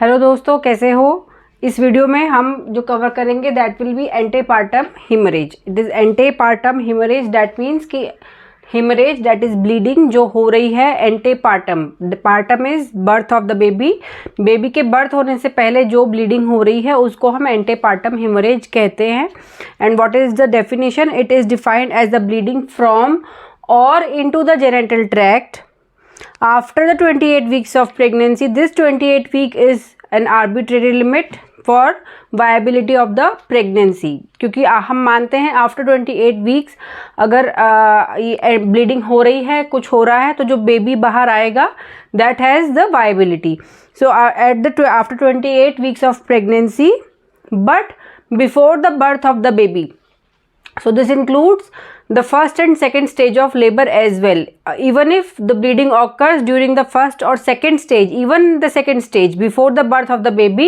Hello दोस्तों, कैसे हो। इस वीडियो में हम जो कवर करेंगे that will be antepartum haemorrhage. It is antepartum haemorrhage, that means कि हिमरेज दैट इज़ ब्लीडिंग जो हो रही है antepartum. Partum is birth of the baby. Baby के बर्थ होने से पहले जो ब्लीडिंग हो रही है उसको हम एंटेपार्टम हिमरेज कहते हैं। And what is the definition? It is defined as the bleeding from or into the genital tract after the 28 weeks of pregnancy. This 28 week is an arbitrary limit for viability of the pregnancy, क्योंकि हम मानते हैं after 28 weeks अगर bleeding हो रही है, कुछ हो रहा है, तो जो बेबी बाहर आएगा that has the viability. So after 28 weeks of pregnancy but before the birth of the baby. So this includes the first and second stage of labor as well. Even if the bleeding occurs during the first or second stage, even the second stage before the birth of the baby,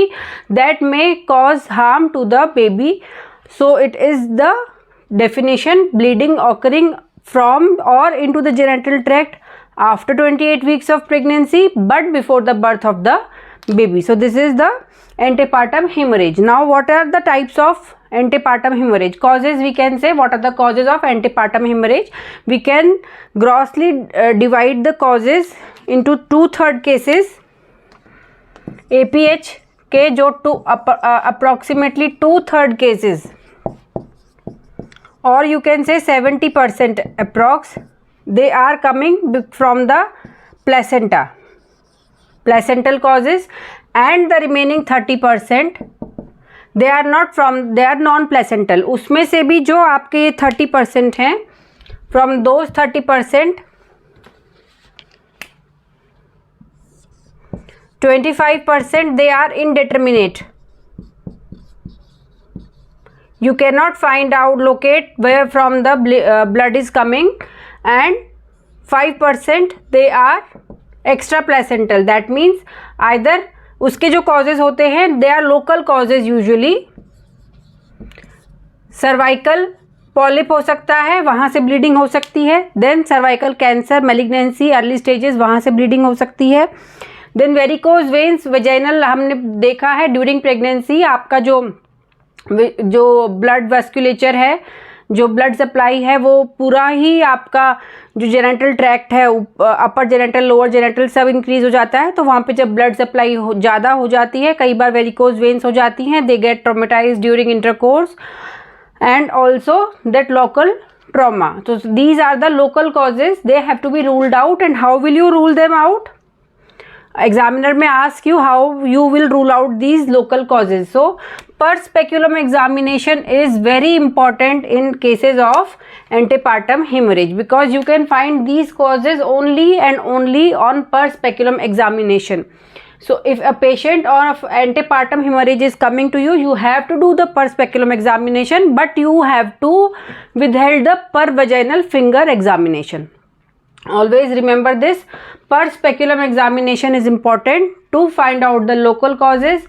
that may cause harm to the baby. So it is the definition: bleeding occurring from or into the genital tract after 28 weeks of pregnancy but before the birth of the baby. So this is the antepartum hemorrhage. Now what are the types of antepartum hemorrhage? Causes, we can say what are the causes of antepartum hemorrhage. We can grossly divide the causes into 2/3 cases APH के जो approximately 2/3 cases, or you can say 70% approx, they are coming from the placental causes, and the remaining 30% they are non-placental. उसमें से भी जो आपके 30% हैं, from those 30%, 25% they are indeterminate. You cannot locate where from the blood is coming, and 5% they are extra placental. That means either उसके जो causes होते हैं they are local causes, usually cervical polyp हो सकता है, वहाँ से ब्लीडिंग हो सकती है. Then cervical cancer, malignancy, early stages, वहाँ से ब्लीडिंग हो सकती है. देन वेरिकोज वेन्स, वेजाइनल, हमने देखा है ड्यूरिंग प्रेगनेंसी आपका जो ब्लड वेस्कुलेचर है, जो ब्लड सप्लाई है, वो पूरा ही आपका जो जेनिटल ट्रैक्ट है, अपर जेनिटल, लोअर जेनिटल, सब इंक्रीज हो जाता है. तो वहाँ पे जब ब्लड सप्लाई ज़्यादा हो जाती है, कई बार वेरिकोज वेन्स हो जाती हैं, they get traumatized during intercourse and also that local trauma. तो these are the local causes, they have to be ruled out. And how will you rule them out? Examiner may ask you how you will rule out these local causes. So per speculum examination is very important in cases of antepartum hemorrhage, because you can find these causes only and only on per speculum examination. So if a patient of antepartum hemorrhage is coming to you, you have to do the per speculum examination, but you have to withhold the per vaginal finger examination. Always remember this. Per speculum examination is important to find out the local causes.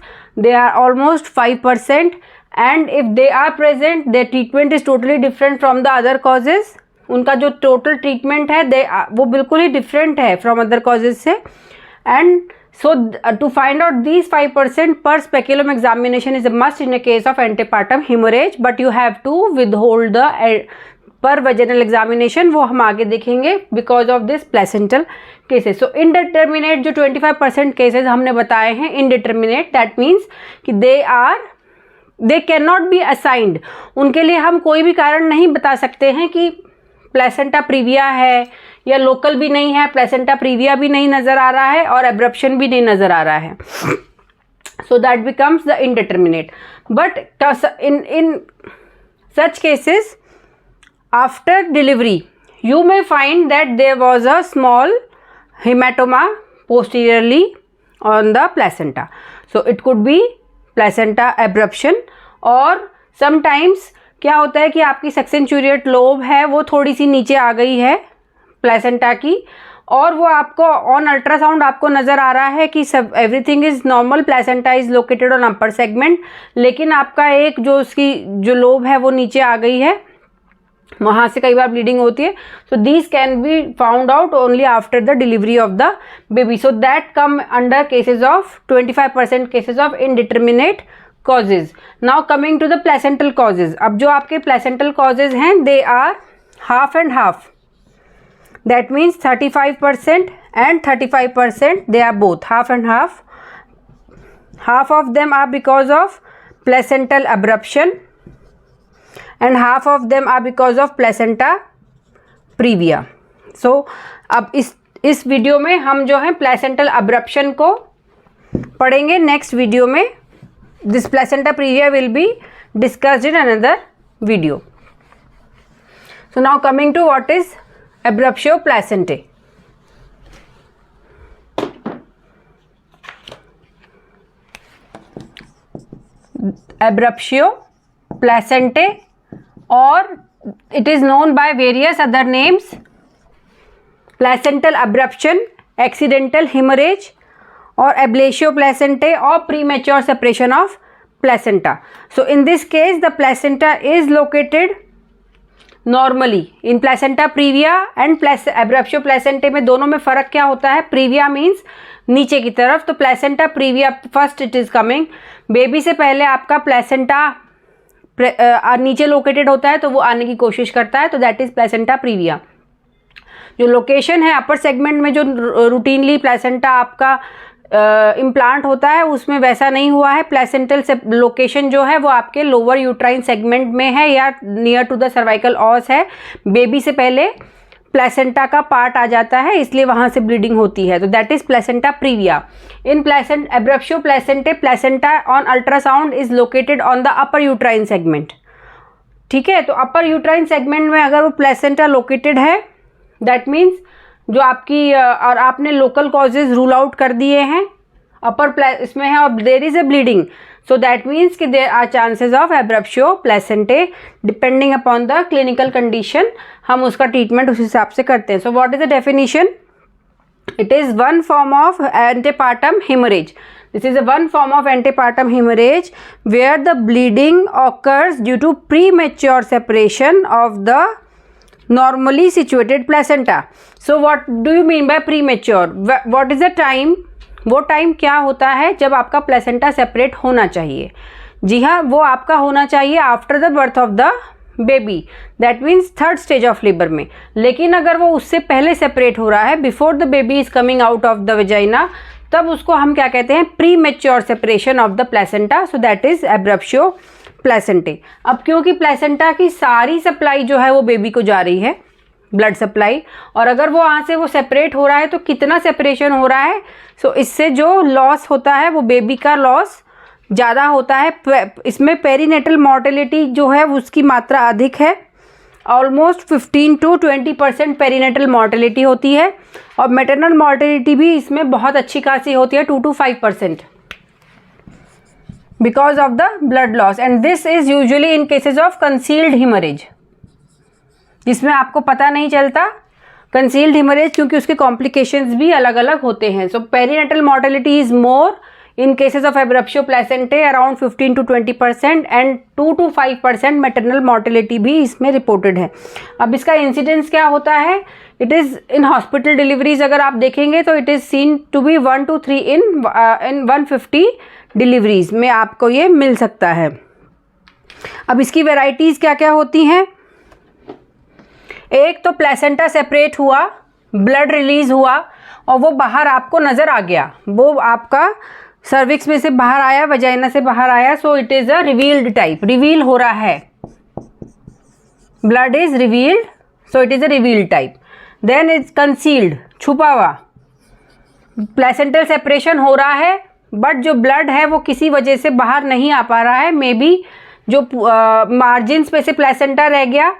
They are almost 5%, and if they are present, their treatment is totally different from the other causes. उनका जो total treatment है वो बिल्कुल ही different है from other causes से. And so to find out these 5%, per speculum examination is a must in a case of antepartum hemorrhage, but you have to withhold the पर वजेनल examination, वो हम आगे देखेंगे because of this placental cases. So indeterminate जो 25% cases हमने बताए हैं, indeterminate, that means कि they can not be assigned. उनके लिए हम कोई भी कारण नहीं बता सकते हैं कि प्लेसेंटा प्रीविया है या लोकल भी नहीं है, प्लेसेंटा प्रीविया भी नहीं नज़र आ रहा है और एब्रप्शन भी नहीं नज़र आ रहा है. So that becomes the indeterminate. But in such cases after delivery you may find that there was a small hematoma posteriorly on the placenta. So it could be placenta abruption, और sometimes क्या होता है कि आपकी सक्सेंचुरिएट lobe है वो थोड़ी सी नीचे आ गई है प्लेसेंटा की, और वो आपको ऑन अल्ट्रासाउंड आपको नज़र आ रहा है कि सब everything is normal, placenta is located on upper segment, लेकिन आपका एक जो उसकी जो लोब है वो नीचे आ गई है. वहाँ से कई बार ब्लीडिंग होती है. So these can be found out only after the delivery of the baby. So that come under cases of 25% cases of indeterminate causes. Now coming to the placental causes. अब जो आपके प्लेसेंटल कॉजेज हैं they are half and half. That means 35% and 35%, they are both half and half. Half of them are because of placental abruption and half of them are because of placenta previa. So अब इस video में हम जो है placental abruption को पढ़ेंगे. Next video में this placenta previa will be discussed in another video. So now coming to what is abruptio placentae. Abruptio placentae, or it is known by various other names: placental abruption, accidental hemorrhage, or ablatio placentae, or premature separation of placenta. So in this case the placenta is located normally in placenta previa and abruptio placentae. में दोनों में फ़र्क क्या होता है? previa means नीचे की तरफ, तो placenta previa first it is coming. Baby से पहले आपका प्लेसेंटा नीचे लोकेटेड होता है तो वो आने की कोशिश करता है, तो दैट इज प्लेसेंटा प्रीविया. जो लोकेशन है अपर सेगमेंट में जो रूटीनली प्लेसेंटा आपका इम्प्लांट होता है उसमें वैसा नहीं हुआ है. प्लेसेंटल लोकेशन जो है वो आपके लोअर यूट्राइन सेगमेंट में है या नियर टू द सर्वाइकल ऑस है. बेबी से पहले प्लेसेंटा का पार्ट आ जाता है, इसलिए वहाँ से ब्लीडिंग होती है, तो that is placenta previa. In abruptio placentae, placenta on ultrasound is located on the upper uterine segment. ठीक है, तो अपर यूट्राइन सेगमेंट में अगर वो प्लेसेंटा लोकेटेड है दैट मीन्स जो आपकी और आपने लोकल कॉजेज रूल आउट कर दिए हैं अपर इसमें है और there is a bleeding, so that means कि there are chances of abruptio placentae. Depending upon the clinical condition हम उसका ट्रीटमेंट उस हिसाब से करते हैं. So what is the definition? It is one form of antepartum haemorrhage. This is a one form of antepartum hemorrhage where the bleeding occurs due to premature separation of the normally situated placenta. So what do you mean by premature? What is the time? वो time क्या होता है जब आपका placenta separate होना चाहिए? जी हाँ, वो आपका होना चाहिए after the birth of the baby, that means third stage of labour में. लेकिन अगर वो उससे पहले सेपरेट हो रहा है, before the baby is coming out of the vagina, तब उसको हम क्या कहते हैं? Premature separation of the placenta. So that is abruptio placentae. अब क्योंकि प्लेसेंटा की सारी सप्लाई जो है वो बेबी को जा रही है, ब्लड सप्लाई, और अगर वो वहाँ से वो सेपरेट हो रहा है तो कितना सेपरेशन हो रहा है? सो इससे जो लॉस होता है वो बेबी का लॉस ज़्यादा होता है. इसमें पेरीनेटल मॉर्टेलिटी जो है उसकी मात्रा अधिक है. ऑलमोस्ट 15 to 20% पेरीनेटल मॉर्टेलिटी होती है और मैटरनल मॉर्टेलिटी भी इसमें बहुत अच्छी खासी होती है, 2 to 5% because of the blood loss. And this is usually in cases of concealed haemorrhage, जिसमें आपको पता नहीं चलता. कंसील्ड हिमरेज क्योंकि उसके कॉम्प्लिकेशंस भी अलग अलग होते हैं. So perinatal mortality is more in cases of abruptio placentae, around 15 to 20% and 2 to 5% maternal mortality भी इसमें रिपोर्टेड है. अब इसका इंसिडेंस क्या होता है? It is in hospital deliveries अगर आप देखेंगे तो it is seen to be 1 to 3 in 150 deliveries में आपको ये मिल सकता है. अब इसकी वेराइटीज़ क्या क्या होती हैं? एक तो प्लेसेंटा सेपरेट हुआ, ब्लड रिलीज हुआ और वो बाहर आपको नज़र आ गया, वो आपका सर्विक्स में से बाहर आया, वजाइना से बाहर आया. So it is a revealed type, reveal हो रहा है, blood is revealed, so it is a revealed type. Then is concealed, छुपा हुआ. प्लेसेंटल सेपरेशन हो रहा है बट जो ब्लड है वो किसी वजह से बाहर नहीं आ पा रहा है. मे बी जो मार्जिन्स पे से प्लेसेंटा रह गया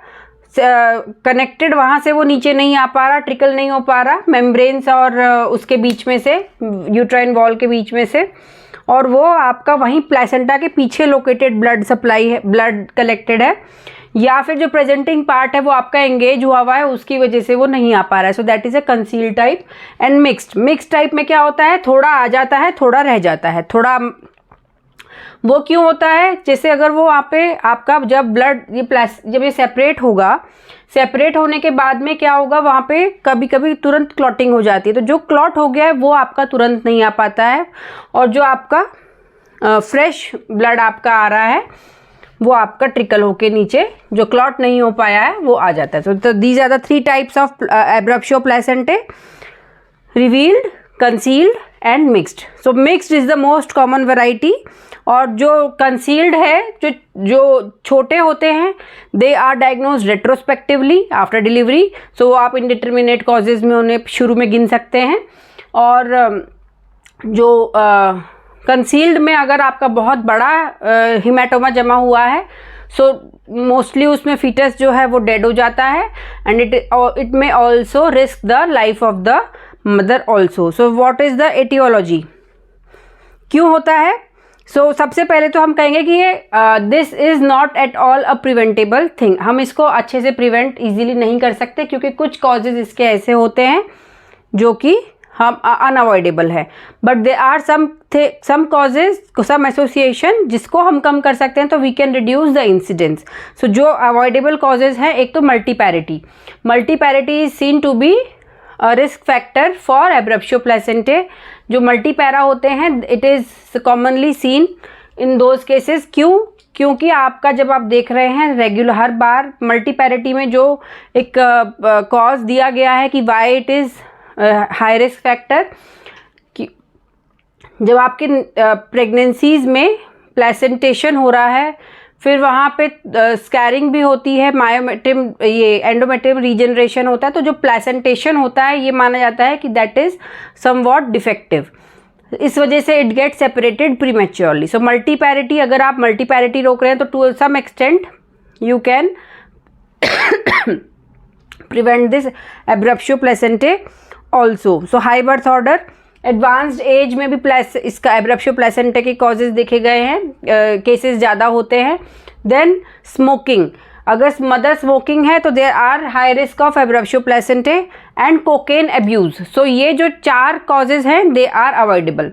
कनेक्टेड, वहाँ से वो नीचे नहीं आ पा रहा, ट्रिकल नहीं हो पा रहा मेम्ब्रेन्स और उसके बीच में से, यूट्राइन वॉल के बीच में से, और वो आपका वहीं प्लेसेंटा के पीछे लोकेटेड ब्लड सप्लाई है, ब्लड कलेक्टेड है. या फिर जो प्रेजेंटिंग पार्ट है वो आपका एंगेज हुआ है, उसकी वजह से वो नहीं आ पा रहा है. So that is a concealed type. And mixed type में क्या होता है? थोड़ा आ जाता है, थोड़ा रह जाता है, थोड़ा वो क्यों होता है? जैसे अगर वो वहाँ पे आपका जब ब्लड जब ये सेपरेट होगा, सेपरेट होने के बाद में क्या होगा, वहाँ पे कभी कभी तुरंत क्लॉटिंग हो जाती है। तो जो क्लॉट हो गया है वो आपका तुरंत नहीं आ पाता है, और जो आपका फ्रेश ब्लड आपका आ रहा है वो आपका ट्रिकल होके नीचे जो क्लॉट नहीं हो पाया है वो आ जाता है। तो these are the 3 types of abruptio placentae: revealed, concealed and mixed. So mixed is the most common variety, और जो कंसील्ड है, जो छोटे होते हैं, they are diagnosed retrospectively after delivery. So वो आप इंडिटरमिनेट कॉजेज में उन्हें शुरू में गिन सकते हैं। और जो कंसील्ड में अगर आपका बहुत बड़ा हिमेटोमा जमा हुआ है, सो मोस्टली उसमें फीटस जो है वो डेड हो जाता है, and it may also risk the life of the mother also. So what is the aetiology, क्यों होता है? सो सबसे पहले तो हम कहेंगे कि ये this is not at all a preventable thing. हम इसको अच्छे से प्रिवेंट इजीली नहीं कर सकते, क्योंकि कुछ कॉजेज इसके ऐसे होते हैं जो कि हम अनअवॉइडेबल है, but they are some causes, some association जिसको हम कम कर सकते हैं, तो we can reduce the incidence. So जो अवॉइडेबल कॉजेज हैं, एक तो multiparity. Multiparity is seen to be risk factor for abruptio placentae. जो मल्टीपैरा होते हैं, it is commonly seen in those cases. क्यों? क्योंकि आपका जब आप देख रहे हैं रेगुलर हर बार मल्टीपैरिटी में जो एक कॉज दिया गया है कि why it is high risk factor, कि जब आपके प्रेगनेंसीज में प्लेसेंटेशन हो रहा है, फिर वहाँ पे स्कैरिंग भी होती है, मायोमेट्रियम ये एंडोमेट्रियम रीजनरेशन होता है, तो जो प्लेसेंटेशन होता है ये माना जाता है कि दैट इज़ समवॉट डिफेक्टिव। इस वजह से it get separated prematurely. So multiparity, अगर आप मल्टीपैरिटी रोक रहे हैं तो to some extent you can prevent this abruptio placentae also. So high birth order, advanced age में भी इसका एब्रप्शियो प्लेसेंटे के कॉजेज देखे गए हैं, केसेस ज़्यादा होते हैं। देन स्मोकिंग, अगर मदर स्मोकिंग है तो there are high risk of abruptio placentae, and cocaine abuse. So ये जो 4 कॉजेज हैं they are avoidable.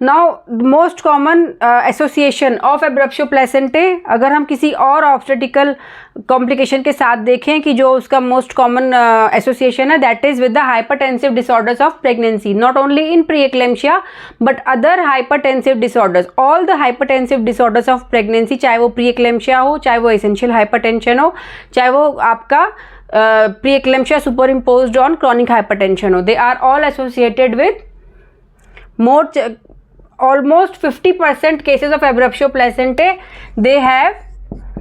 Now most common association of abruptio placentae, अगर हम किसी और ऑब्स्टेटिकल कॉम्प्लिकेशन के साथ देखें कि जो उसका मोस्ट कॉमन एसोसिएशन है, that is with the hypertensive disorders of pregnancy, not only in pre eclampsia but other hypertensive disorders. All the hypertensive disorders of pregnancy, चाहे वो प्री एक्लेम्शिया हो, चाहे वो एसेंशियल हाइपरटेंशन हो, चाहे वो आपका pre eclampsia superimposed on chronic hypertension हो, they are all associated with more almost 50% cases of abruptio placentae, they have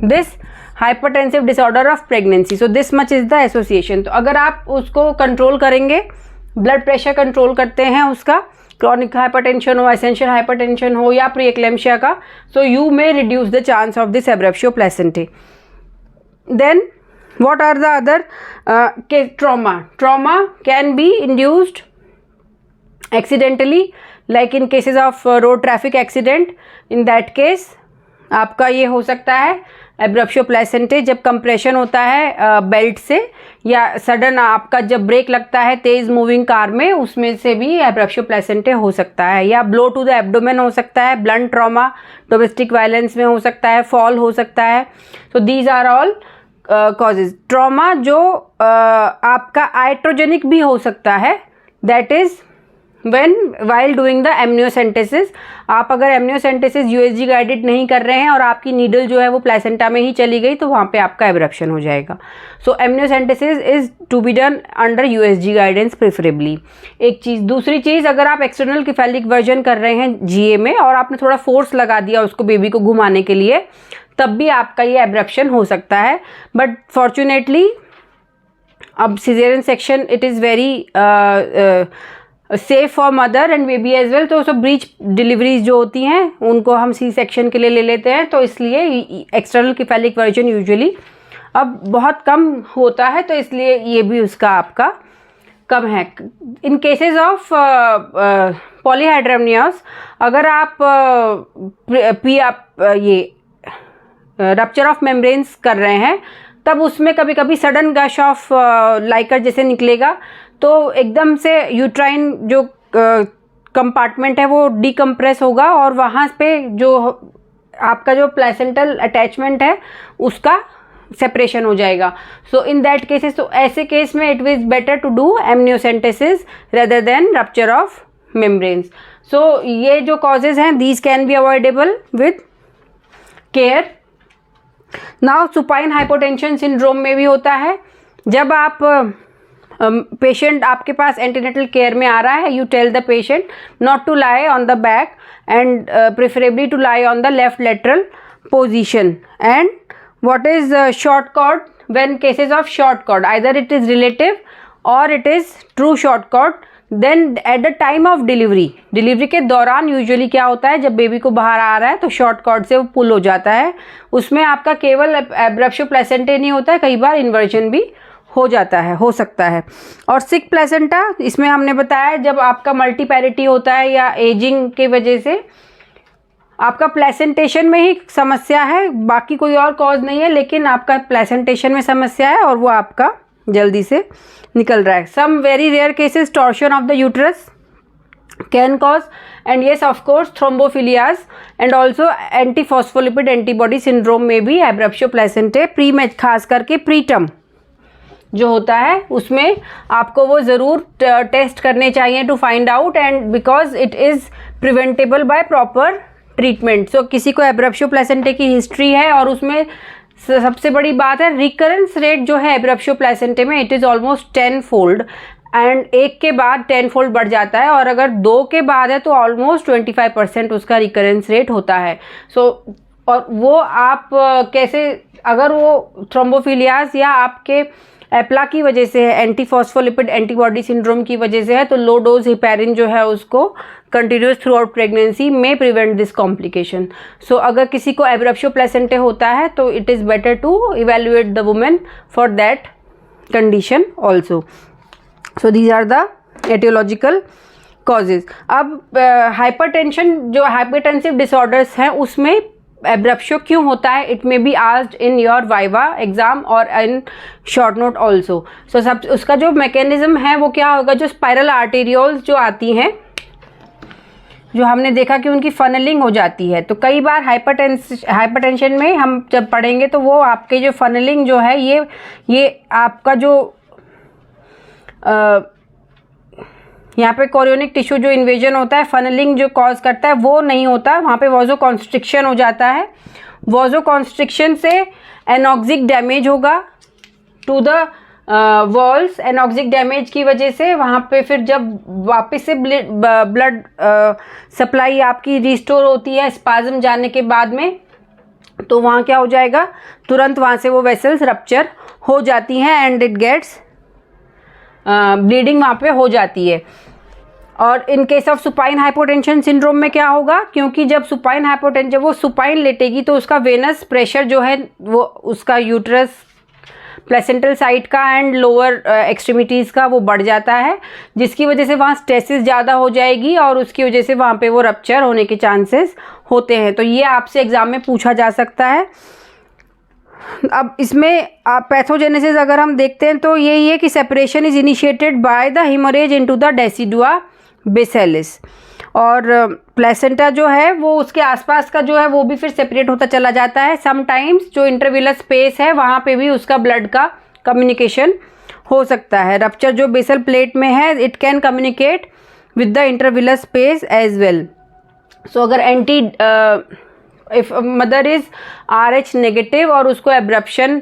this hypertensive disorder of pregnancy. So this much is the association. तो अगर आप उसको control करेंगे, blood pressure control करते हैं उसका, chronic hypertension हो, एसेंशियल हाइपरटेंशन हो या प्री एक्लेम्शिया का, so you may reduce the chance of this abruptio placentae. Then what are the other trauma? Trauma can be induced accidentally, like in cases of road traffic accident. In that case आपका ये हो सकता है abruptio प्लेसेंटे, जब compression होता है belt से, या सडन आपका जब ब्रेक लगता है तेज़ मूविंग कार में, उसमें से भी एब्रप्शियो प्लेसेंटे हो सकता है, या ब्लो टू द एब्डोमेन हो सकता है, ब्लंट ट्रॉमा डोमेस्टिक वायलेंस में हो सकता है, फॉल हो सकता है। तो these are all causes. Trauma जो आपका आइट्रोजेनिक भी हो सकता है, that is while doing the amniocentesis, आप अगर amniocentesis USG गाइडेड नहीं कर रहे हैं और आपकी नीडल जो है वो प्लेसेंटा में ही चली गई, तो वहाँ पे आपका एब्रप्शन हो जाएगा। So amniocentesis is to be done under USG guidance preferably. एक चीज़, दूसरी चीज़, अगर आप एक्सटर्नल केफेलिक वर्जन कर रहे हैं GA में और आपने थोड़ा फोर्स लगा दिया उसको बेबी को घुमाने के लिए, तब भी आपका ये एब्रप्शन हो सकता है। बट फॉर्चुनेटली अब caesarean section it is very safe for mother and baby as well. तो सब ब्रीच डिलीवरीज जो होती हैं उनको हम सी सेक्शन के लिए ले लेते हैं, तो इसलिए एक्सटर्नल केफेलिक वर्जन यूजुअली अब बहुत कम होता है, तो इसलिए ये भी उसका आपका कम है। इन केसेस ऑफ पॉलीहाइड्रोनियस, अगर आप ये रप्चर ऑफ मेम्ब्रेन्स कर रहे हैं, तब उसमें कभी कभी सडन गश ऑफ लाइकर जैसे निकलेगा, तो एकदम से यूट्राइन जो कंपार्टमेंट है वो डिकम्प्रेस होगा और वहाँ पे जो आपका जो प्लेसेंटल अटैचमेंट है उसका सेपरेशन हो जाएगा. सो इन दैट केसेस, तो ऐसे केस में it is better to do amniocentesis rather than rupture of membranes. So ये जो कॉजेज हैं these can be avoidable with care. Now supine hypotension syndrome में भी होता है. जब आप पेशेंट आपके पास एंटीनेटल केयर में आ रहा है, you tell the patient not to lie on the back and preferably to lie on the left lateral position. And what is short cord? When cases of short cord, either it is relative or it is true short cord, then at the time of delivery के दौरान usually क्या होता है, जब baby को बाहर आ रहा है तो शॉर्ट कॉर्ड से वो पुल हो जाता है. उसमें आपका केवल एब्रप्शो प्लेसेंटे नहीं होता है, कई बार इन्वर्जन भी हो जाता है, हो सकता है. और सिक प्लेसेंटा, इसमें हमने बताया जब आपका मल्टीपैरिटी होता है या एजिंग के वजह से आपका प्लेसेंटेशन में ही समस्या है, बाकी कोई और कॉज नहीं है, लेकिन आपका प्लेसेंटेशन में समस्या है और वो आपका जल्दी से निकल रहा है. Some very rare cases torsion of the uterus can cause, and yes of course thrombophilias and also antiphospholipid antibody syndrome में भी एब्रप्शो प्लेसेंटे प्री-मैच, खास करके प्रीटर्म जो होता है उसमें आपको वो ज़रूर टेस्ट करने चाहिए to find out, and because it is preventable by proper treatment. So किसी को एब्रप्शो प्लेसेंटे की हिस्ट्री है और उसमें सबसे बड़ी बात है रिकरेंस रेट जो है एब्रप्शो प्लेसेंटे में, it is almost 10 fold, and एक के बाद 10 फोल्ड बढ़ जाता है, और अगर 2 के बाद है तो ऑलमोस्ट 25% उसका रिकरेंस रेट होता है. सो और वो आप कैसे, अगर वो थ्रोम्बोफिलियाज या आपके एप्ला की वजह से है, एंटीफॉस्फोलिपिड एंटीबॉडी सिंड्रोम की वजह से है, तो लो डोज हिपैरिन जो है उसको कंटिन्यूस थ्रू आउट प्रेगनेंसी में प्रिवेंट दिस कॉम्प्लिकेशन. सो अगर किसी को एब्रप्शो प्लेसेंटे होता है तो it is better to evaluate the women for that condition also. So these are the aetiological causes. अब हाइपरटेंशन, जो हाइपरटेंसिव डिसऑर्डर्स हैं उसमें एब्रप्शो क्यों होता है, it may be asked in your viva exam और in short note also. So सब उसका जो मैकेनिज्म है वो क्या होगा, जो स्पाइरल आर्टेरियोल्स जो आती हैं, जो हमने देखा कि उनकी फनलिंग हो जाती है, तो कई बार हाइपरटेंशन में हम जब पढ़ेंगे तो वो आपके जो फनलिंग जो है ये आपका जो यहाँ पे कोरियोनिक टिश्यू जो इन्वेजन होता है, फनलिंग जो कॉज करता है वो नहीं होता, वहाँ पे वॉजो कॉन्स्ट्रिक्शन हो जाता है. वॉजो कॉन्स्ट्रिक्शन से एनॉक्सिक डैमेज होगा to the walls. Anoxic damage की वजह से वहाँ पे फिर जब वापस से ब्लड सप्लाई आपकी रिस्टोर होती है स्पाज्म जाने के बाद में, तो वहाँ क्या हो जाएगा, तुरंत वहाँ से वो वेसल्स रप्चर हो जाती हैं एंड इट गेट्स ब्लीडिंग वहाँ पे हो जाती है. और इन case of supine hypotension syndrome में क्या होगा, क्योंकि जब सुपाइन हाइपोटेंशन, जब वो सुपाइन लेटेगी तो उसका वेनस प्रेशर जो है वो उसका यूट्रस प्लेसेंटल साइड का एंड लोअर एक्सट्रीमिटीज़ का वो बढ़ जाता है, जिसकी वजह से वहाँ स्ट्रेसिस ज़्यादा हो जाएगी और उसकी वजह से वहाँ पे वो रप्चर होने के चांसेस होते हैं. तो ये आपसे एग्ज़ाम में पूछा जा सकता है. अब इसमें पैथोजेनेसिस अगर हम देखते हैं तो यही है कि separation is initiated by the haemorrhage into the decidua basalis, और प्लेसेंटा जो है वो उसके आसपास का जो है वो भी फिर सेपरेट होता चला जाता है. समटाइम्स जो इंटरविलर स्पेस है वहाँ पे भी उसका ब्लड का कम्युनिकेशन हो सकता है. रप्चर जो बेसल प्लेट में है, it can communicate with the intervillous space as well. So अगर if mother is RH negative और उसको एब्रप्शन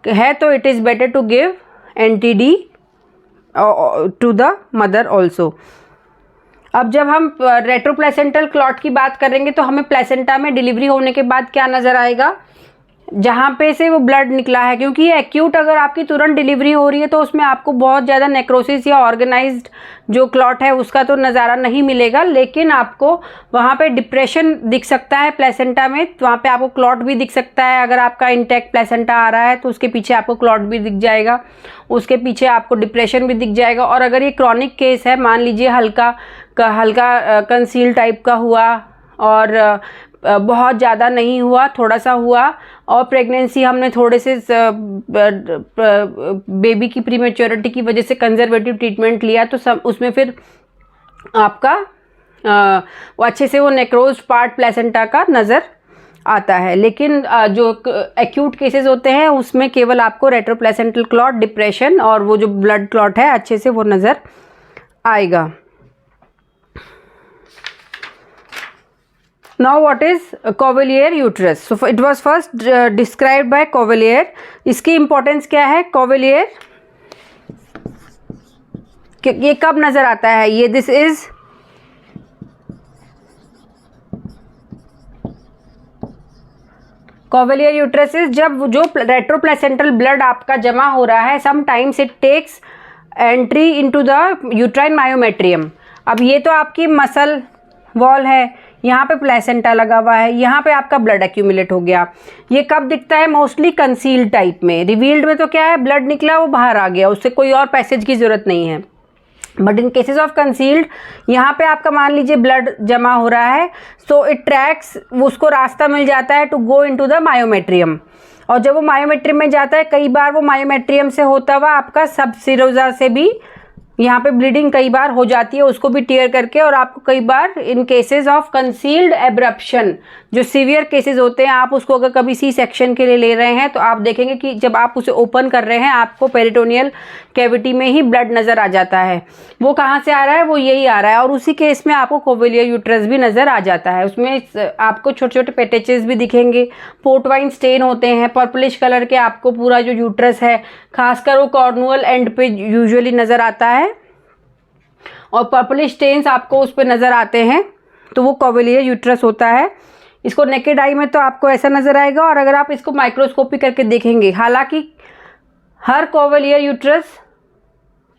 है तो it is better to give NTD to the mother also. अब जब हम रेट्रोप्लेसेंटल क्लॉट की बात करेंगे तो हमें प्लेसेंटा में डिलीवरी होने के बाद क्या नज़र आएगा, जहाँ पे से वो ब्लड निकला है, क्योंकि ये एक्यूट अगर आपकी तुरंत डिलीवरी हो रही है तो उसमें आपको बहुत ज़्यादा नेक्रोसिस या ऑर्गेनाइज्ड जो क्लॉट है उसका तो नज़ारा नहीं मिलेगा, लेकिन आपको वहाँ पे डिप्रेशन दिख सकता है प्लेसेंटा में, तो वहाँ पे आपको क्लॉट भी दिख सकता है. अगर आपका इंटैक्ट प्लेसेंटा आ रहा है तो उसके पीछे आपको क्लॉट भी दिख जाएगा, उसके पीछे आपको डिप्रेशन भी दिख जाएगा. और अगर ये क्रॉनिक केस है, मान लीजिए हल्का कंसील टाइप का हुआ और बहुत ज़्यादा नहीं हुआ, थोड़ा सा हुआ, और प्रेगनेंसी हमने थोड़े से बेबी की प्रीमेच्योरिटी की वजह से कंजर्वेटिव ट्रीटमेंट लिया, तो सब उसमें फिर आपका वो अच्छे से वो नेक्रोज पार्ट प्लेसेंटा का नज़र आता है। लेकिन जो एक्यूट केसेस होते हैं उसमें केवल आपको रेट्रोप्लेसेंटल क्लॉट, डिप्रेशन और वो जो ब्लड क्लॉट है अच्छे से वो नज़र आएगा। Now what is Cavalier uterus? So it was first described by Cavalier. इसकी इम्पोर्टेंस क्या है? Cavalier ये कब नज़र आता है? ये this is Cavalier uterus is जब जो रेट्रोप्लेसेंटल ब्लड आपका जमा हो रहा है, sometimes it takes entry into the uterine myometrium. अब ये तो आपकी मसल वॉल है, यहाँ पे प्लेसेंटा लगा हुआ है, यहाँ पे आपका ब्लड एक्यूमुलेट हो गया। ये कब दिखता है? मोस्टली कंसील्ड टाइप में। रिवील्ड में तो क्या है, ब्लड निकला वो बाहर आ गया, उससे कोई और पैसेज की ज़रूरत नहीं है। But in cases of concealed, यहाँ पे आपका मान लीजिए ब्लड जमा हो रहा है, सो इट ट्रैक्स, उसको रास्ता मिल जाता है to go into the myometrium. और जब वो मायोमेट्रियम में जाता है, कई बार वो मायोमेट्रियम से होता हुआ आपका सबसिरोजा से भी यहाँ पे ब्लीडिंग कई बार हो जाती है, उसको भी टीयर करके। और आपको कई बार इन केसेस ऑफ कंसील्ड एब्रप्शन, जो सीवियर केसेस होते हैं, आप उसको अगर कभी सी सेक्शन के लिए ले रहे हैं तो आप देखेंगे कि जब आप उसे ओपन कर रहे हैं आपको पेरिटोनियल कैविटी में ही ब्लड नज़र आ जाता है। वो कहाँ से आ रहा है? वो यही आ रहा है। और उसी केस में आपको कोवेलियर यूट्रस भी नज़र आ जाता है। उसमें आपको छोटे छोटे पेटेचेस भी दिखेंगे, पोर्टवाइन स्टेन होते हैं, पर्पलिश कलर के आपको पूरा जो यूट्रस है, खासकर वो कॉर्नुअल एंड पे यूजुअली नज़र आता है, और पर्पलिश स्टेन्स आपको उस पर नज़र आते हैं, तो वो कोवेलियर यूट्रस होता है। इसको नेकेड आई में तो आपको ऐसा नज़र आएगा, और अगर आप इसको माइक्रोस्कोपी करके देखेंगे, हालांकि हर कोवेलियर यूट्रस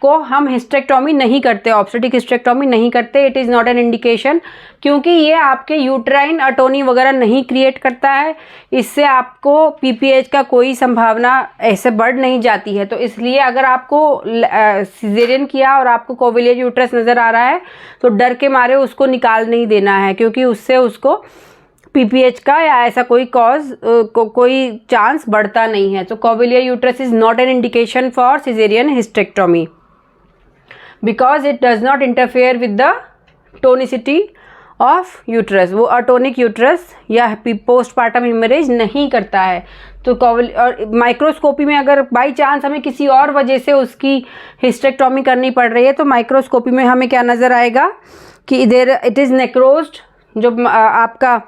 को हम हिस्टेक्टोमी नहीं करते, ऑब्स्टेटिक हिस्टेक्टोमी नहीं करते। It is not an indication, क्योंकि ये आपके यूट्राइन अटोनी वगैरह नहीं क्रिएट करता है, इससे आपको पीपीएच का कोई संभावना ऐसे बढ़ नहीं जाती है। तो इसलिए अगर आपको सिजेरियन किया और आपको कोवेलियर यूट्रस नज़र आ रहा है तो डर के मारे उसको निकाल नहीं देना है, क्योंकि उससे उसको पीपीएच का या ऐसा कोई कोई चांस बढ़ता नहीं है। तो Couvelaire uterus is not an indication for caesarean hysterectomy, because it does not interfere with the tonicity of uterus. वो अटोनिक यूट्रस या पोस्टपार्टम हेमरेज नहीं करता है। तो और माइक्रोस्कोपी में अगर बाई चांस हमें किसी और वजह से उसकी हिस्टेक्टोमी करनी पड़ रही है, तो माइक्रोस्कोपी में हमें क्या नज़र आएगा कि इधर इट इज़ नेक्रोज्ड, जो आपका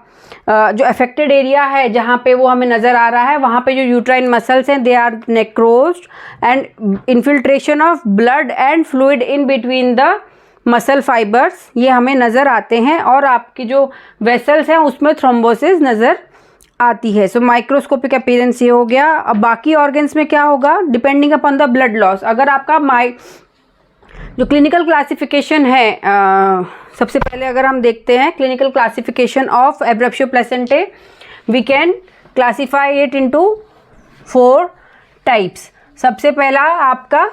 जो अफेक्टेड एरिया है जहाँ पे वो हमें नज़र आ रहा है, वहाँ पे जो यूट्राइन मसल्स हैं they are necrosed, and infiltration of blood and fluid in between the muscle fibres ये हमें नज़र आते हैं, और आपकी जो वेसल्स हैं उसमें थ्रोम्बोसिस नज़र आती है। सो माइक्रोस्कोपिक अपीयरेंस ये हो गया। अब बाकी ऑर्गन्स में क्या होगा? Depending upon the blood loss. अगर आपका जो क्लिनिकल क्लासिफिकेशन है, सबसे पहले अगर हम देखते हैं clinical classification of abruptio placentae, we can classify it into 4 types. सबसे पहला आपका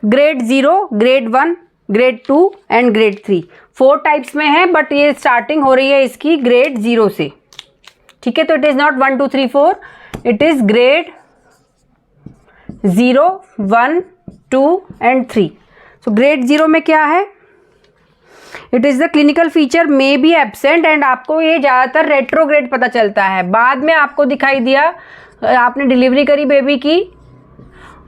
grade 0, grade 1, grade 2 and grade 3, 4 types में है, बट ये स्टार्टिंग हो रही है इसकी ग्रेड 0 से। ठीक है, तो it is not 1 2 3 4, it is grade 0, 1, 2 and 3। So grade 0 में क्या है? It is the clinical feature may be absent, and आपको ये ज़्यादातर रेट्रोग्रेड पता चलता है। बाद में आपको दिखाई दिया, आपने डिलीवरी करी बेबी की,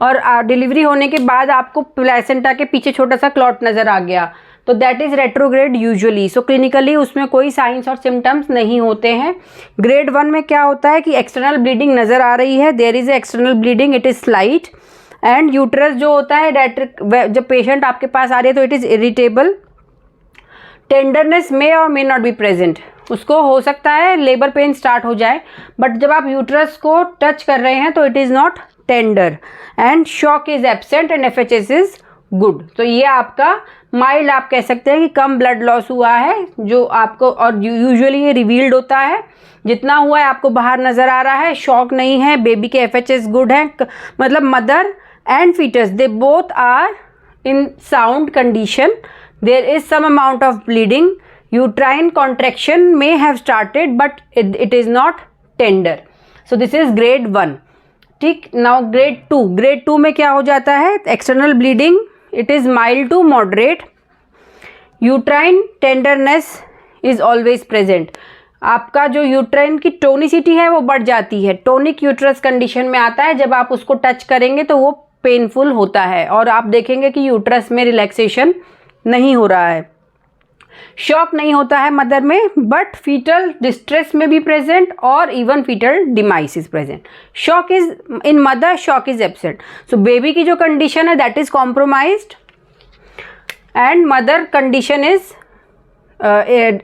और डिलीवरी होने के बाद आपको प्लेसेंटा के पीछे छोटा सा क्लॉट नज़र आ गया, तो that is retrograde usually. So clinically उसमें कोई साइंस और सिम्टम्स नहीं होते हैं। ग्रेड 1 में क्या होता है कि एक्सटर्नल ब्लीडिंग नज़र आ रही है, there is a external bleeding, it is slight, and uterus जो होता है जब पेशेंट आपके पास आ रही है तो इट इज़ इरिटेबल, टेंडरनेस मे और मे नॉट बी प्रेजेंट। उसको हो सकता है लेबर पेन स्टार्ट हो जाए, बट जब आप यूट्रस को टच कर रहे हैं तो it is not tender, and shock is absent, and FHS is good. तो ये आपका माइल्ड, आप कह सकते हैं कि कम ब्लड लॉस हुआ है जो आपको, और यूजुअली ये रिवील्ड होता है, जितना हुआ है आपको बाहर नज़र आ रहा है, शॉक नहीं है, बेबी के एफएचएस गुड है, मतलब mother and fetus they both are in sound condition. There is some amount of bleeding, uterine contraction may have started but it is not tender. So this is grade 1. ठीक, now grade 2. grade 2 में क्या हो जाता है? external bleeding, it is mild to moderate, uterine tenderness is always present. आपका जो uterine की tonicity है वो बढ़ जाती है, टोनिक यूट्रस कंडीशन में आता है। जब आप उसको टच करेंगे तो वो पेनफुल होता है और आप देखेंगे कि यूट्रस में रिलैक्सेशन नहीं हो रहा है। शॉक नहीं होता है मदर में, बट फीटल डिस्ट्रेस में भी प्रेजेंट और even fetal demise is present. Shock is in mother, shock is absent. So baby की जो कंडीशन है that is compromised and mother condition is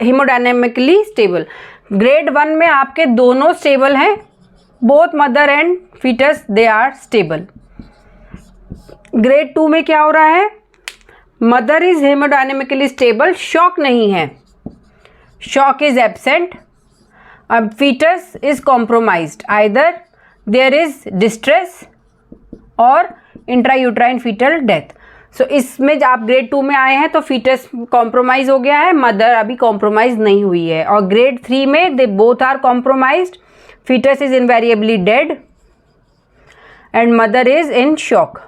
haemodynamically stable. Grade 1 में आपके दोनों स्टेबल हैं, both mother and fetus they are stable. Grade 2 में क्या हो रहा है, mother is haemodynamically stable, shock नहीं है, शॉक इज एब्सेंट, अब fetus is compromised, either there is distress और इंट्रायूट्राइन फीटल डेथ। सो इसमें आप ग्रेड 2 में आए हैं तो फीटस कॉम्प्रोमाइज हो गया है, मदर अभी कॉम्प्रोमाइज नहीं हुई है। और ग्रेड 3 में they both are compromised, fetus is invariably dead and mother is in shock.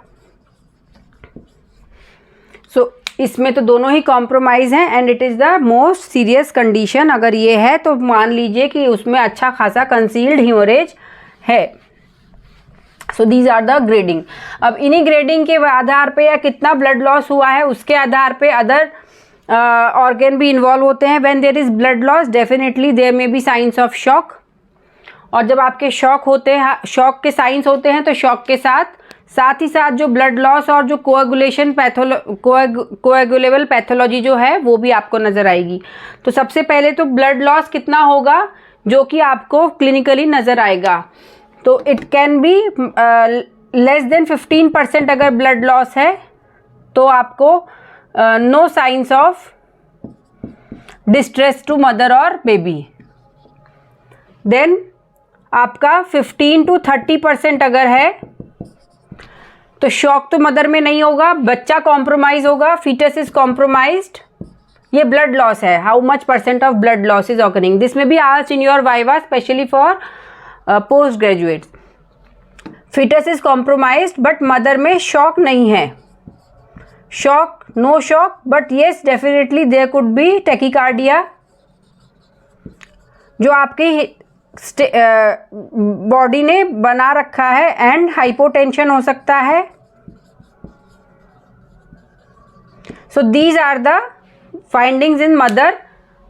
So इसमें तो दोनों ही कॉम्प्रोमाइज़ हैं and it is the most serious condition. अगर ये है तो मान लीजिए कि उसमें अच्छा खासा कंसील्ड हीमोरेज है। So these are the grading. अब इन्हीं ग्रेडिंग के आधार पे या कितना ब्लड लॉस हुआ है उसके आधार पे अदर ऑर्गन भी इन्वॉल्व होते हैं। When there is blood loss definitely there may be signs of shock. और जब आपके शॉक होते हैं, शॉक के साइंस होते हैं, तो शॉक के साथ ही साथ जो ब्लड लॉस और जो कोएगुलेशन कोएगुलेबल पैथोलॉजी जो है वो भी आपको नज़र आएगी। तो सबसे पहले तो ब्लड लॉस कितना होगा जो कि आपको क्लिनिकली नज़र आएगा, तो it can be less than 15% अगर ब्लड लॉस है तो आपको no signs of distress to mother और बेबी। देन आपका 15 to 30% अगर है तो शॉक तो मदर में नहीं होगा, बच्चा कॉम्प्रोमाइज होगा, फीटस इज कॉम्प्रोमाइज्ड। ये ब्लड लॉस है, how much % of blood loss is occurring, this may be asked in your viva specially for post graduates. Fetus is compromised but mother में shock नहीं है, shock no shock, but yes definitely there could be tachycardia जो आपकी body ने बना रखा है, and hypotension हो सकता है। So these are the findings in mother.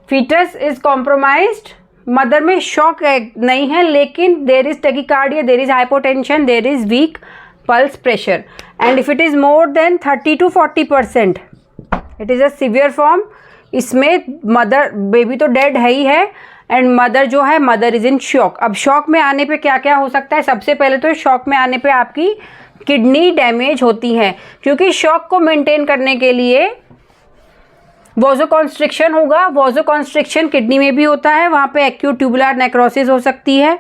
Fetus is compromised, mother में शॉक नहीं है लेकिन there is tachycardia, there is hypotension, there is weak pulse pressure, and if it is more than 30 to 40% it is a severe form. इसमें mother baby तो dead है ही है एंड मदर जो है मदर इज इन शॉक। अब shock में आने पे क्या क्या हो सकता है, सबसे पहले तो शॉक में आने पे आपकी किडनी डैमेज होती है, क्योंकि शॉक को मेंटेन करने के लिए वोजोकॉन्स्ट्रिक्शन होगा। वोजोकॉन्स्ट्रिक्शन किडनी में भी होता है, वहाँ पे एक्यूट ट्यूबुलर नेक्रोसिस हो सकती है,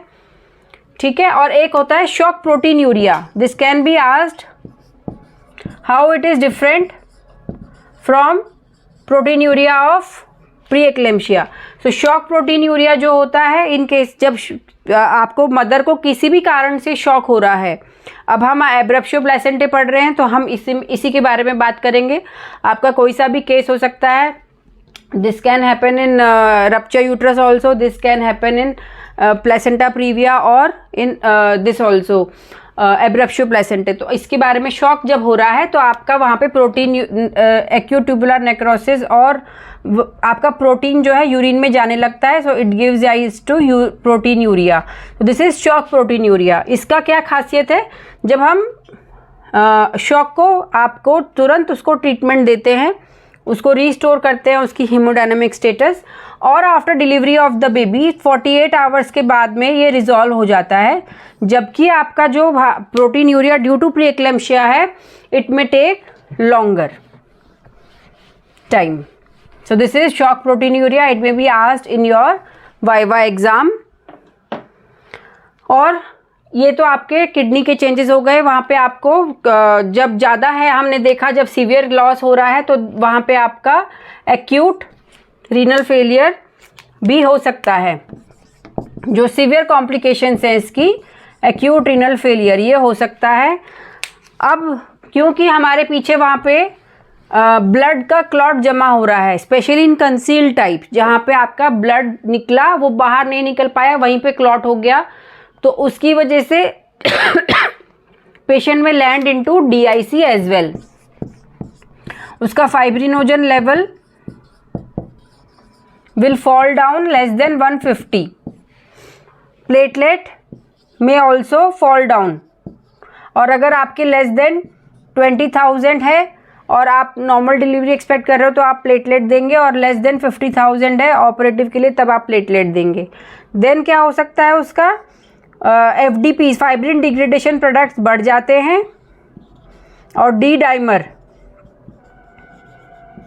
ठीक है। और एक होता है shock protein urea, this can be asked how it is different from protein urea of pre eclampsia. So shock protein urea जो होता है इन केस जब आपको मदर को किसी भी कारण से शॉक हो रहा है, अब हम एब्रप्शियो प्लेसेंटे पढ़ रहे हैं तो हम इसी के बारे में बात करेंगे। आपका कोई सा भी केस हो सकता है, this can happen in rupture uterus also, this can happen in placenta previa और इन दिस ऑल्सो एब्रप्शियो प्लेसेंटे। तो इसके बारे में शॉक जब हो रहा है तो आपका वहाँ पे प्रोटीन एक्यूट ट्यूबुलर नेक्रोसिस और आपका प्रोटीन जो है यूरिन में जाने लगता है, so it gives rise to proteinuria. तो this is shock proteinuria. इसका क्या खासियत है, जब हम शॉक को आपको तुरंत उसको ट्रीटमेंट देते हैं, उसको रीस्टोर करते हैं उसकी हीमोडायनामिक स्टेटस, और after delivery of the baby 48 hours के बाद में ये रिजॉल्व हो जाता है। जबकि आपका जो proteinuria due to pre eclampsia है it may take longer time. So this is shock protein urea. It may be asked in your viva exam. और ये तो आपके किडनी के चेंजेस हो गए। वहाँ पे आपको जब ज़्यादा है, हमने देखा जब सीवियर लॉस हो रहा है तो वहाँ पे आपका एक्यूट रीनल फेलियर भी हो सकता है। जो सीवियर कॉम्प्लिकेशंस हैं इसकी, एक्यूट रीनल फेलियर ये हो सकता है। अब क्योंकि हमारे पीछे वहाँ पे ब्लड का क्लॉट जमा हो रहा है, स्पेशली इन कंसील टाइप, जहाँ पे आपका ब्लड निकला वो बाहर नहीं निकल पाया, वहीं पे क्लॉट हो गया, तो उसकी वजह से पेशेंट में land into DIC as well. उसका fibrinogen level will fall down less than 150. Platelet may also fall down, और अगर आपके लेस देन 20,000 है और आप नॉर्मल डिलीवरी एक्सपेक्ट कर रहे हो तो आप प्लेटलेट देंगे, और लेस देन 50,000 है ऑपरेटिव के लिए तब आप प्लेटलेट देंगे। देन क्या हो सकता है उसका FDP फाइब्रिन डिग्रेडेशन प्रोडक्ट्स बढ़ जाते हैं, और D dimer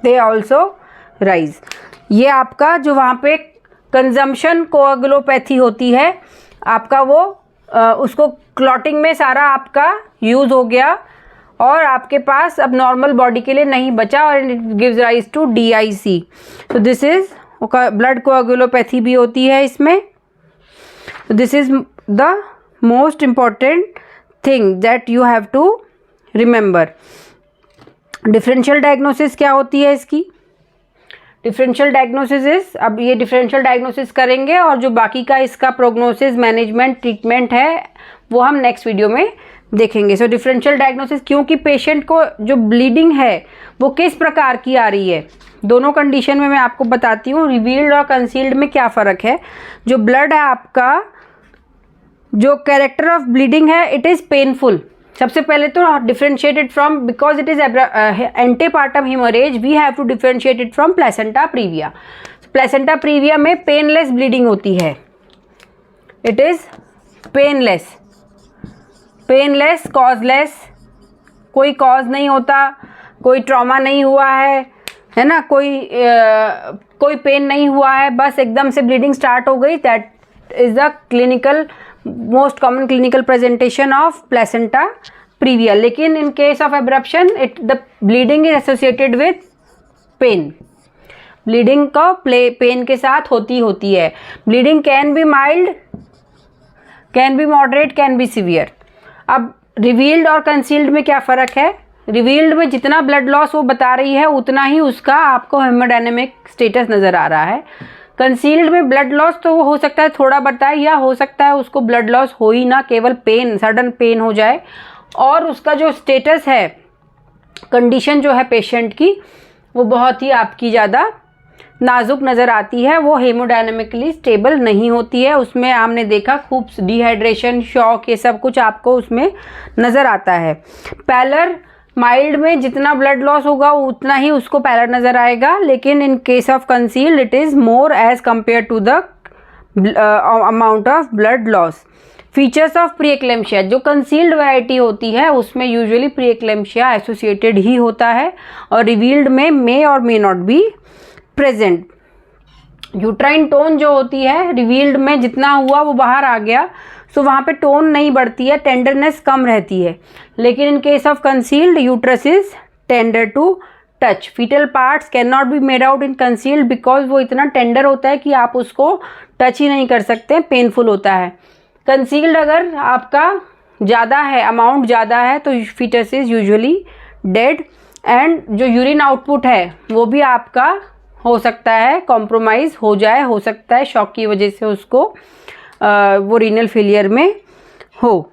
they also rise. ये आपका जो वहाँ पे कंजम्पशन कोअगुलोपैथी होती है आपका, वो उसको क्लॉटिंग में सारा आपका यूज़ हो गया और आपके पास अब नॉर्मल बॉडी के लिए नहीं बचा, और it gives rise to DIC। तो दिस इज़ ब्लड कोअगुलोपैथी भी होती है इसमें। This is the most important thing that you have to remember. Differential diagnosis क्या होती है इसकी? डिफरेंशियल डायग्नोसिस इज, अब ये डिफरेंशियल डायग्नोसिस करेंगे और जो बाकी का इसका प्रोग्नोसिस, मैनेजमेंट, ट्रीटमेंट है वो हम नेक्स्ट वीडियो में देखेंगे। सो डिफरेंशियल डायग्नोसिस, क्योंकि पेशेंट को जो ब्लीडिंग है वो किस प्रकार की आ रही है, दोनों कंडीशन में मैं आपको बताती हूँ रिवील्ड और कंसील्ड में क्या फ़र्क है। जो ब्लड है आपका, जो कैरेक्टर ऑफ ब्लीडिंग है, इट इज़ पेनफुल। सबसे पहले तो differentiated from, because it is antepartum haemorrhage, we have to differentiate it from placenta praevia. Placenta praevia में पेनलेस ब्लीडिंग होती है, it is painless, painless, causeless, कोई कॉज नहीं होता, कोई ट्रॉमा नहीं हुआ है ना, कोई पेन नहीं हुआ है, बस एकदम से ब्लीडिंग स्टार्ट हो गई। That is the clinical most common clinical presentation of placenta previa. लेकिन in case of abruption the bleeding is associated with pain, bleeding का पेन के साथ होती है। Bleeding can be mild, can be moderate, can be severe. अब revealed और concealed में क्या फ़र्क है? रिवील्ड में जितना ब्लड लॉस वो बता रही है उतना ही उसका आपको हेमोडायनेमिक स्टेटस नज़र आ रहा है। कंसील्ड में ब्लड लॉस तो हो सकता है थोड़ा बताए, या हो सकता है उसको ब्लड लॉस हो ही ना, केवल पेन, सडन पेन हो जाए, और उसका जो स्टेटस है, कंडीशन जो है पेशेंट की, वो बहुत ही आपकी ज़्यादा नाजुक नज़र आती है, वो हेमोडायनेमिकली स्टेबल नहीं होती है। उसमें आपने देखा खूब डिहाइड्रेशन, शॉक, ये सब कुछ आपको उसमें नज़र आता है। पैलर, माइल्ड में जितना ब्लड लॉस होगा उतना ही उसको पैलर नज़र आएगा, लेकिन in case of concealed it is more as compare to the amount of blood loss. Features of pre eclampsia, जो कंसील्ड वैरायटी होती है उसमें यूजुअली प्री एक्लेम्शिया एसोसिएटेड ही होता है, और रिवील्ड में मे और may not be present. Uterine tone जो होती है, रिवील्ड में जितना हुआ वो बाहर आ गया, सो वहाँ पे टोन नहीं बढ़ती है, टेंडरनेस कम रहती है। लेकिन in case of concealed uterus is tender to touch. Fetal parts can not be made out in concealed, because वो इतना टेंडर होता है कि आप उसको टच ही नहीं कर सकते, पेनफुल होता है। कंसील्ड अगर आपका ज़्यादा है, अमाउंट ज़्यादा है, तो fetus is usually dead, and जो यूरिन आउटपुट है वो भी आपका हो सकता है कॉम्प्रोमाइज़ हो जाए, हो सकता है शॉक की वजह से उसको वो रीनल फेलियर में हो।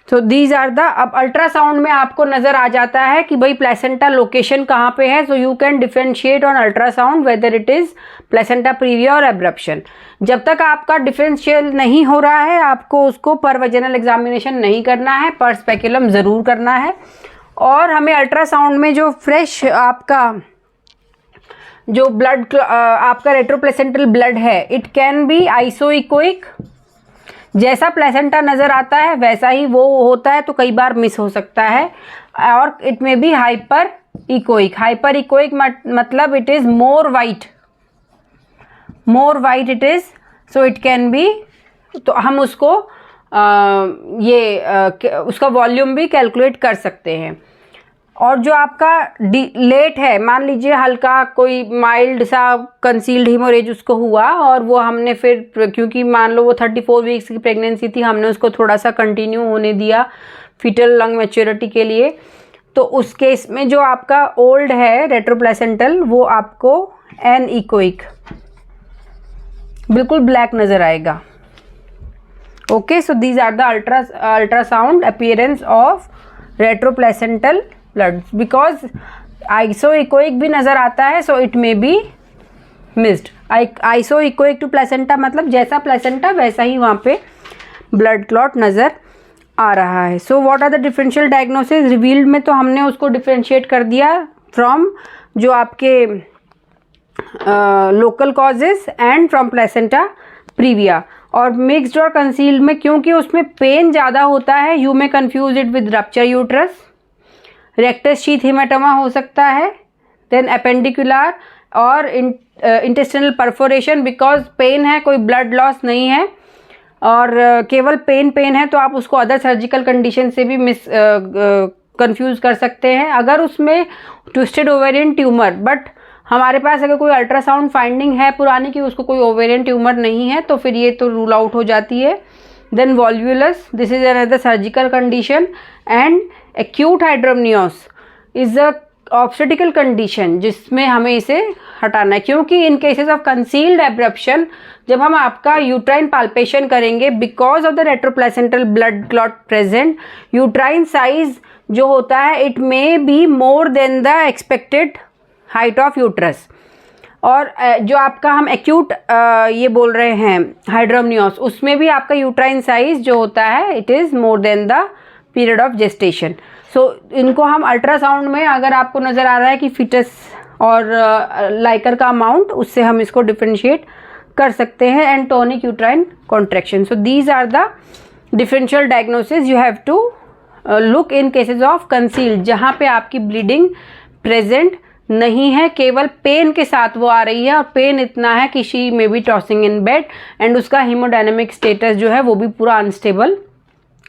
तो दीज आर द, अब अल्ट्रासाउंड में आपको नज़र आ जाता है कि भाई प्लेसेंटा लोकेशन कहाँ पे है, so you can differentiate on ultrasound whether it is placenta previa और एब्रप्शन। जब तक आपका डिफरेंशियल नहीं हो रहा है आपको उसको पर वजेनल एग्जामिनेशन नहीं करना है, पर स्पेकुलम ज़रूर करना है। और हमें अल्ट्रासाउंड में जो फ्रेश आपका जो ब्लड आपका रेट्रोप्लेसेंटल ब्लड है, इट कैन बी आइसोइकोइक, जैसा प्लेसेंटा नज़र आता है वैसा ही वो होता है, तो कई बार मिस हो सकता है। और it may be hyperechoic. Hyperechoic मतलब it is more white it is, so it can be, तो हम उसको उसका वॉल्यूम भी कैलकुलेट कर सकते हैं। और जो आपका लेट है, मान लीजिए हल्का कोई माइल्ड सा कंसील्ड हीमोरेज उसको हुआ, और वो हमने फिर, क्योंकि मान लो वो 34 वीक्स की प्रेगनेंसी थी, हमने उसको थोड़ा सा कंटिन्यू होने दिया फीटल लंग मैच्योरिटी के लिए, तो तो उस केस में जो आपका ओल्ड है रेट्रोप्लेसेंटल वो आपको एनइकोइक बिल्कुल ब्लैक नज़र आएगा। Okay, so these are the ultrasound appearance of retroplacental blood. Because isoechoic भी नज़र आता है, so it may be missed. Isoechoic to placenta मतलब जैसा प्लेसेंटा वैसा ही वहाँ पे ब्लड क्लॉट नज़र आ रहा है। So what are the differential diagnosis revealed में तो हमने उसको डिफरेंशिएट कर दिया फ्रॉम जो आपके local causes and from placenta previa. और मिक्स्ड और कंसील्ड में क्योंकि उसमें पेन ज़्यादा होता है, you may confuse it with rupture uterus, rectus sheath haematoma हो सकता है, देन अपेंडिकुलर और इंटेस्टिनल परफोरेशन। बिकॉज पेन है, कोई ब्लड लॉस नहीं है और केवल पेन है, तो आप उसको अदर सर्जिकल कंडीशन से भी कंफ्यूज कर सकते हैं। अगर उसमें ट्विस्टेड ओवेरियन ट्यूमर, बट हमारे पास अगर कोई अल्ट्रासाउंड फाइंडिंग है पुरानी कि उसको कोई ओवेरियन ट्यूमर नहीं है, तो फिर ये तो रूल आउट हो जाती है। Then volvulus, this is another surgical condition. And acute hydramnios is a obstetrical condition जिसमें हमें इसे हटाना है, क्योंकि in cases of concealed abruption जब हम आपका यूट्राइन पाल्पेशन करेंगे, because of the retroplacental blood clot present, uterine size जो होता है it may be more than the expected height of uterus. और जो आपका हम एक्यूट ये बोल रहे हैं हाइड्रोमनियोस, उसमें भी आपका यूट्राइन साइज जो होता है it is more than the period of gestation. So इनको हम अल्ट्रासाउंड में अगर आपको नज़र आ रहा है कि फिटस और लाइकर का अमाउंट, उससे हम इसको डिफ्रेंशिएट कर सकते हैं। And tonic uterine contraction. So these are the differential diagnosis you have to look in cases of concealed, जहाँ पे आपकी ब्लीडिंग प्रेजेंट नहीं है, केवल पेन के साथ वो आ रही है और पेन इतना है कि she may be tossing in bed and उसका हीमोडायनेमिक स्टेटस जो है वो भी पूरा अनस्टेबल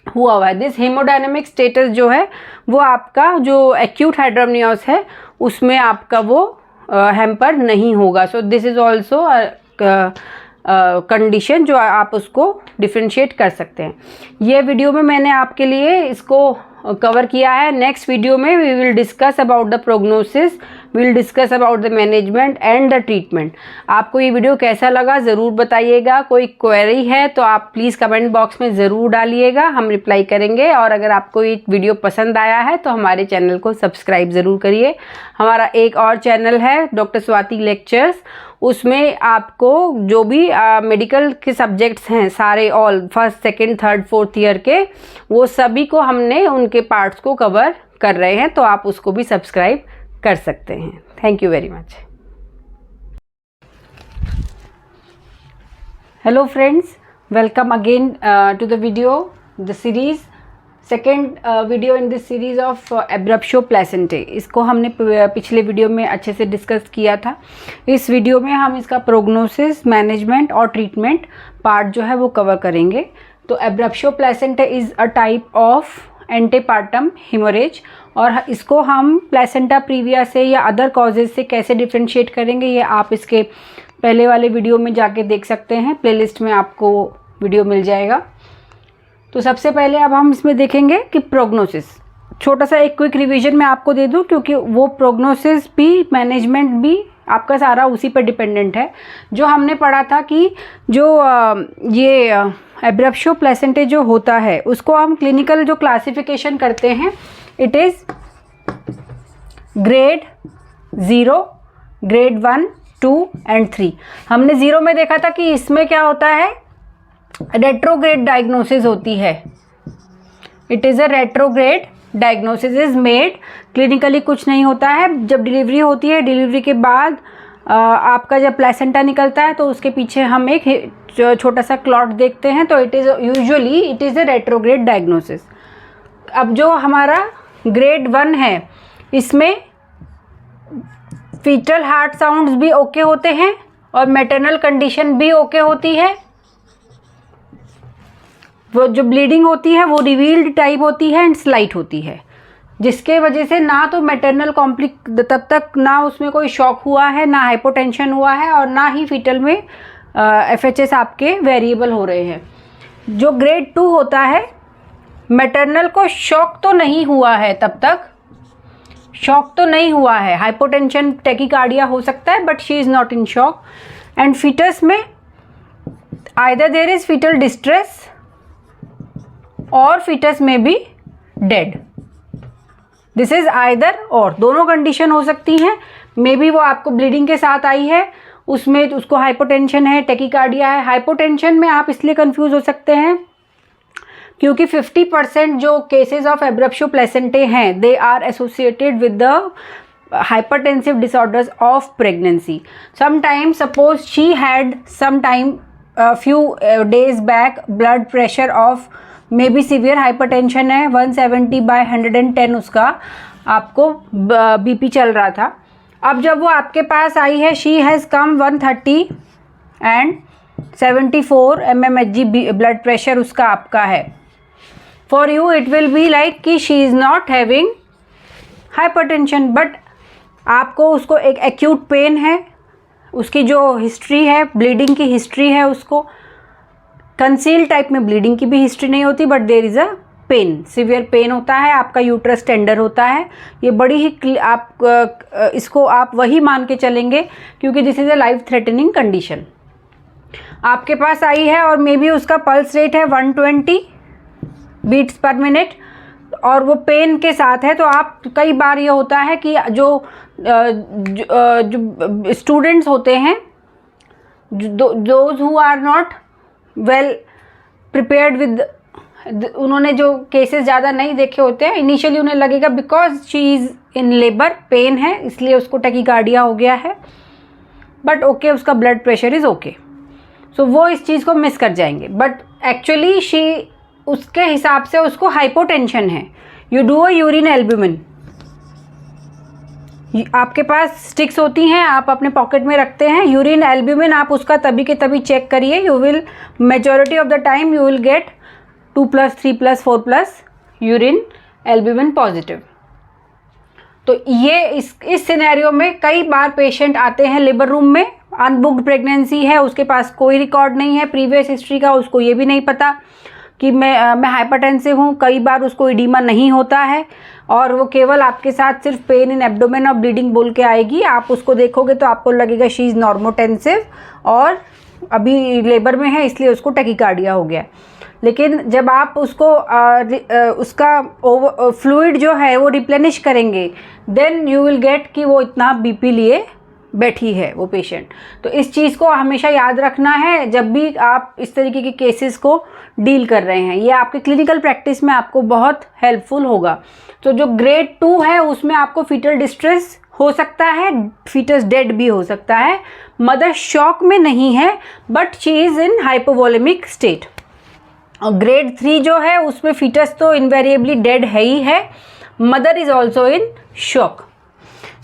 हुआ है। दिस हीमोडायनेमिक स्टेटस जो है वो आपका जो एक्यूट हाइड्रोमनियोस है उसमें आपका वो हैम्पर नहीं होगा। So this is also condition जो आप उसको डिफ्रेंशिएट कर सकते हैं। ये वीडियो में मैंने आपके लिए इसको कवर किया है। नेक्स्ट वीडियो में we will discuss about the prognosis, we will discuss about the management and the treatment. आपको ये वीडियो कैसा लगा ज़रूर बताइएगा। कोई क्वेरी है तो आप प्लीज़ कमेंट बॉक्स में ज़रूर डालिएगा, हम रिप्लाई करेंगे। और अगर आपको ये वीडियो पसंद आया है तो हमारे चैनल को सब्सक्राइब ज़रूर करिए। हमारा एक और चैनल है डॉक्टर स्वाति लेक्चर्स, उसमें आपको जो भी मेडिकल के सब्जेक्ट्स हैं सारे, all first second third fourth year के, वो सभी को हमने उनके पार्ट्स को कवर कर रहे हैं, तो आप उसको भी सब्सक्राइब कर सकते हैं। Thank you very much. Hello friends, welcome again to the video, the series second video in this series of abruptio placentae. इसको हमने पिछले वीडियो में अच्छे से डिस्कस किया था। इस वीडियो में हम इसका प्रोग्नोसिस, मैनेजमेंट और ट्रीटमेंट पार्ट जो है वो कवर करेंगे। तो abruptio placentae is a type of antepartum haemorrhage, और इसको हम प्लेसेंटा प्रीविया से या अदर कॉजेज से कैसे डिफ्रेंशिएट करेंगे ये आप इसके पहले वाले वीडियो में जाके देख सकते हैं, प्लेलिस्ट में आपको वीडियो मिल जाएगा। तो सबसे पहले अब हम इसमें देखेंगे कि प्रोग्नोसिस, छोटा सा एक क्विक रिवीजन मैं आपको दे दूं, क्योंकि वो प्रोग्नोसिस भी मैनेजमेंट भी आपका सारा उसी पर डिपेंडेंट है। जो हमने पढ़ा था कि जो ये एब्रप्शो प्लेसेंटे जो होता है उसको हम क्लिनिकल जो क्लासिफिकेशन करते हैं, it is grade 0, grade 1, 2 and 3। हमने 0 में देखा था कि इसमें क्या होता है, रेट्रोग्रेड डायग्नोसिस होती है। It is a retrograde diagnosis is made, clinically कुछ नहीं होता है। जब डिलीवरी होती है, डिलीवरी के बाद आपका जब प्लेसेंटा निकलता है तो उसके पीछे हम एक छोटा सा क्लॉट देखते हैं, तो it is usually it is a retrograde diagnosis. अब जो हमारा ग्रेड 1 है, इसमें फीटल हार्ट साउंड्स भी ओके होते हैं और मैटरनल कंडीशन भी ओके होती है। वो जो ब्लीडिंग होती है वो रिवील्ड टाइप होती है एंड स्लाइट होती है, जिसके वजह से ना तो मैटरनल कॉम्प्लिक तब तक ना उसमें कोई शॉक हुआ है, ना हाइपोटेंशन हुआ है, और ना ही फीटल में FHS आपके वेरिएबल हो रहे हैं। जो ग्रेड 2 होता है, मैटरनल को शॉक तो नहीं हुआ है तब तक, शॉक तो नहीं हुआ है, हाइपोटेंशन टैकीकार्डिया हो सकता है, but she is not in shock. And fetus में either there is fetal distress और fetus may be dead. This is either और, दोनों कंडीशन हो सकती हैं. मे बी वो आपको ब्लीडिंग के साथ आई है, उसमें उसको हाइपोटेंशन है, टैकीकार्डिया है. हाइपोटेंशन में आप इसलिए कंफ्यूज हो सकते हैं क्योंकि 50% जो केसेस ऑफ एब्रप्शो प्लेसेंटे हैं they are associated with the hypertensive disorders of pregnancy. Sometimes suppose she had sometime few days back blood pressure of maybe severe hypertension है, 170/110 उसका आपको BP चल रहा था. अब जब वो आपके पास आई है, she has come 130 and 74 mmHg blood pressure उसका आपका है. For you it will be like कि she is not having hypertension, but आपको उसको एक एक्यूट पेन है, उसकी जो हिस्ट्री है, ब्लीडिंग की हिस्ट्री है, उसको कंसील टाइप में ब्लीडिंग की भी हिस्ट्री नहीं होती, but there is a pain, severe pain होता है, आपका यूट्रस टेंडर होता है. ये बड़ी ही आप इसको आप वही मान के चलेंगे क्योंकि this is a life threatening condition. आपके पास आई है और मे बी उसका पल्स रेट है 120 बीट्स पर मिनट और वो पेन के साथ है. तो आप, कई बार ये होता है कि जो स्टूडेंट्स होते हैं, those who are not well prepared with, उन्होंने जो केसेस ज़्यादा नहीं देखे होते हैं, इनिशियली उन्हें लगेगा because she is in labour, pain है इसलिए उसको टैकीकार्डिया हो गया है, बट ओके उसका blood pressure is okay. So वो इस चीज़ को मिस कर जाएंगे, बट एक्चुअली शी, उसके हिसाब से उसको हाइपोटेंशन है. You do a urine albumin, आपके पास स्टिक्स होती हैं, आप अपने पॉकेट में रखते हैं. यूरिन एल्ब्यूमिन आप उसका तभी के तभी चेक करिए. You will majority of the time you will get 2+, 3+, 4+ urine albumin positive. तो ये इस सिनेरियो में कई बार पेशेंट आते हैं लेबर रूम में, अनबुक्ड प्रेगनेंसी है, उसके पास कोई रिकॉर्ड नहीं है प्रीवियस हिस्ट्री का, उसको ये भी नहीं पता कि मैं हाइपरटेंसिव हूँ. कई बार उसको इडीमा नहीं होता है और वो केवल आपके साथ सिर्फ पेन इन एब्डोमेन और ब्लीडिंग बोल के आएगी. आप उसको देखोगे तो आपको लगेगा शी इज़ नॉर्मोटेंसिव और अभी लेबर में है इसलिए उसको टैकीकार्डिया हो गया. लेकिन जब आप उसको उसका फ्लूइड जो है वो रिप्लेनिश करेंगे, देन यू विल गेट कि वो इतना बीपी लिए बैठी है वो पेशेंट. तो इस चीज़ को हमेशा याद रखना है जब भी आप इस तरीके के केसेस को डील कर रहे हैं. ये आपके क्लिनिकल प्रैक्टिस में आपको बहुत हेल्पफुल होगा. तो जो ग्रेड 2 है उसमें आपको फीटल डिस्ट्रेस हो सकता है, फीटस डेड भी हो सकता है, मदर शॉक में नहीं है but she is in hypovolaemic state. और ग्रेड 3 जो है उसमें फीटस तो इन्वेरिएबली डेड है ही है, mother is also in shock.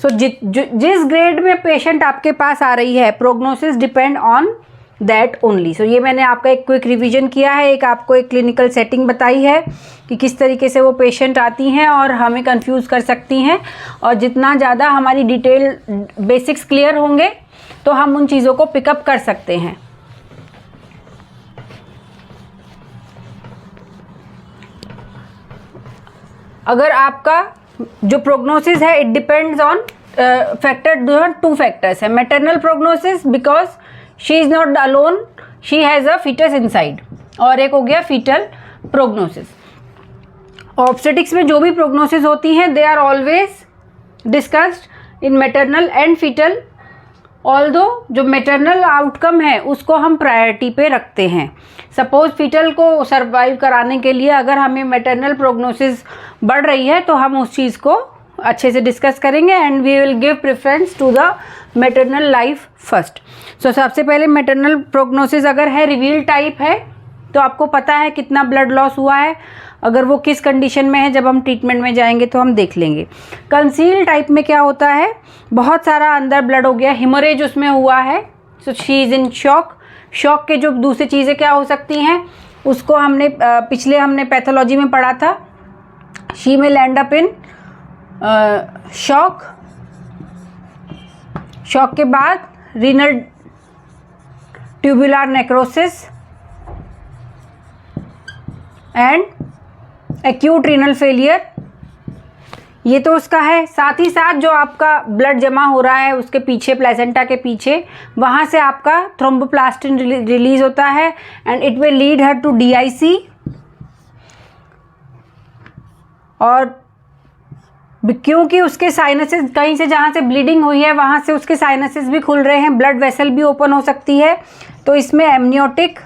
So जिस ग्रेड में पेशेंट आपके पास आ रही है, prognosis depend on that only. So ये मैंने आपका एक क्विक रिवीजन किया है, एक आपको एक क्लिनिकल सेटिंग बताई है कि किस तरीके से वो पेशेंट आती हैं और हमें कंफ्यूज कर सकती हैं. और जितना ज़्यादा हमारी डिटेल बेसिक्स क्लियर होंगे तो हम उन चीज़ों को पिकअप कर सकते हैं. अगर आपका जो प्रोग्नोसिस है it depends on factor, 2 factors है. Maternal prognosis because she is not alone, she has a fetus inside, और एक हो गया फीटल प्रोग्नोसिस. ऑब्स्टेटिक्स में जो भी प्रोग्नोसिस होती हैं they are always discussed in maternal and fetal. Although जो मैटरनल आउटकम है उसको हम प्रायोरिटी पे रखते हैं. सपोज फीटल को सर्वाइव कराने के लिए अगर हमें मैटरनल प्रोग्नोसिस बढ़ रही है तो हम उस चीज़ को अच्छे से डिस्कस करेंगे and we will give preference to the maternal life first. So सबसे पहले मैटरनल प्रोग्नोसिस अगर है, रिवील टाइप है, तो आपको पता है कितना ब्लड लॉस हुआ है, अगर वो किस कंडीशन में है, जब हम ट्रीटमेंट में जाएंगे तो हम देख लेंगे. कंसील टाइप में क्या होता है, बहुत सारा अंदर ब्लड हो गया, हिमोरेज उसमें हुआ है, so she is in shock. Shock के जो दूसरी चीज़ें क्या हो सकती हैं उसको हमने हमने पैथोलॉजी में पढ़ा था. शी में land up in shock. Shock के बाद renal tubular necrosis and acute renal failure, ये तो उसका है। साथ ही साथ जो आपका ब्लड जमा हो रहा है उसके पीछे, प्लेसेंटा के पीछे, वहाँ से आपका थ्रोम्बोप्लास्टिन रिलीज होता है and it will lead her to DIC। और क्योंकि उसके साइनसेस, कहीं से जहाँ से ब्लीडिंग हुई है वहाँ से उसके साइनसेस भी खुल रहे हैं, ब्लड वेसल भी ओपन हो सकती है, तो इसमें एमनियोटिक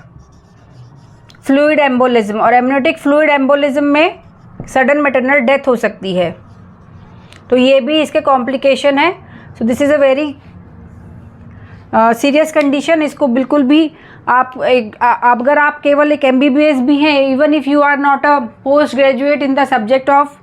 फ्लूइड एम्बोलिज्म, और एमनियोटिक फ्लूइड एम्बोलिज्म में सडन मैटरनल डेथ हो सकती है। तो ये भी इसके कॉम्प्लिकेशन है। So this is a very serious condition. इसको बिल्कुल भी अगर आप केवल एक MBBS भी हैं, even if you are not a post graduate in the subject of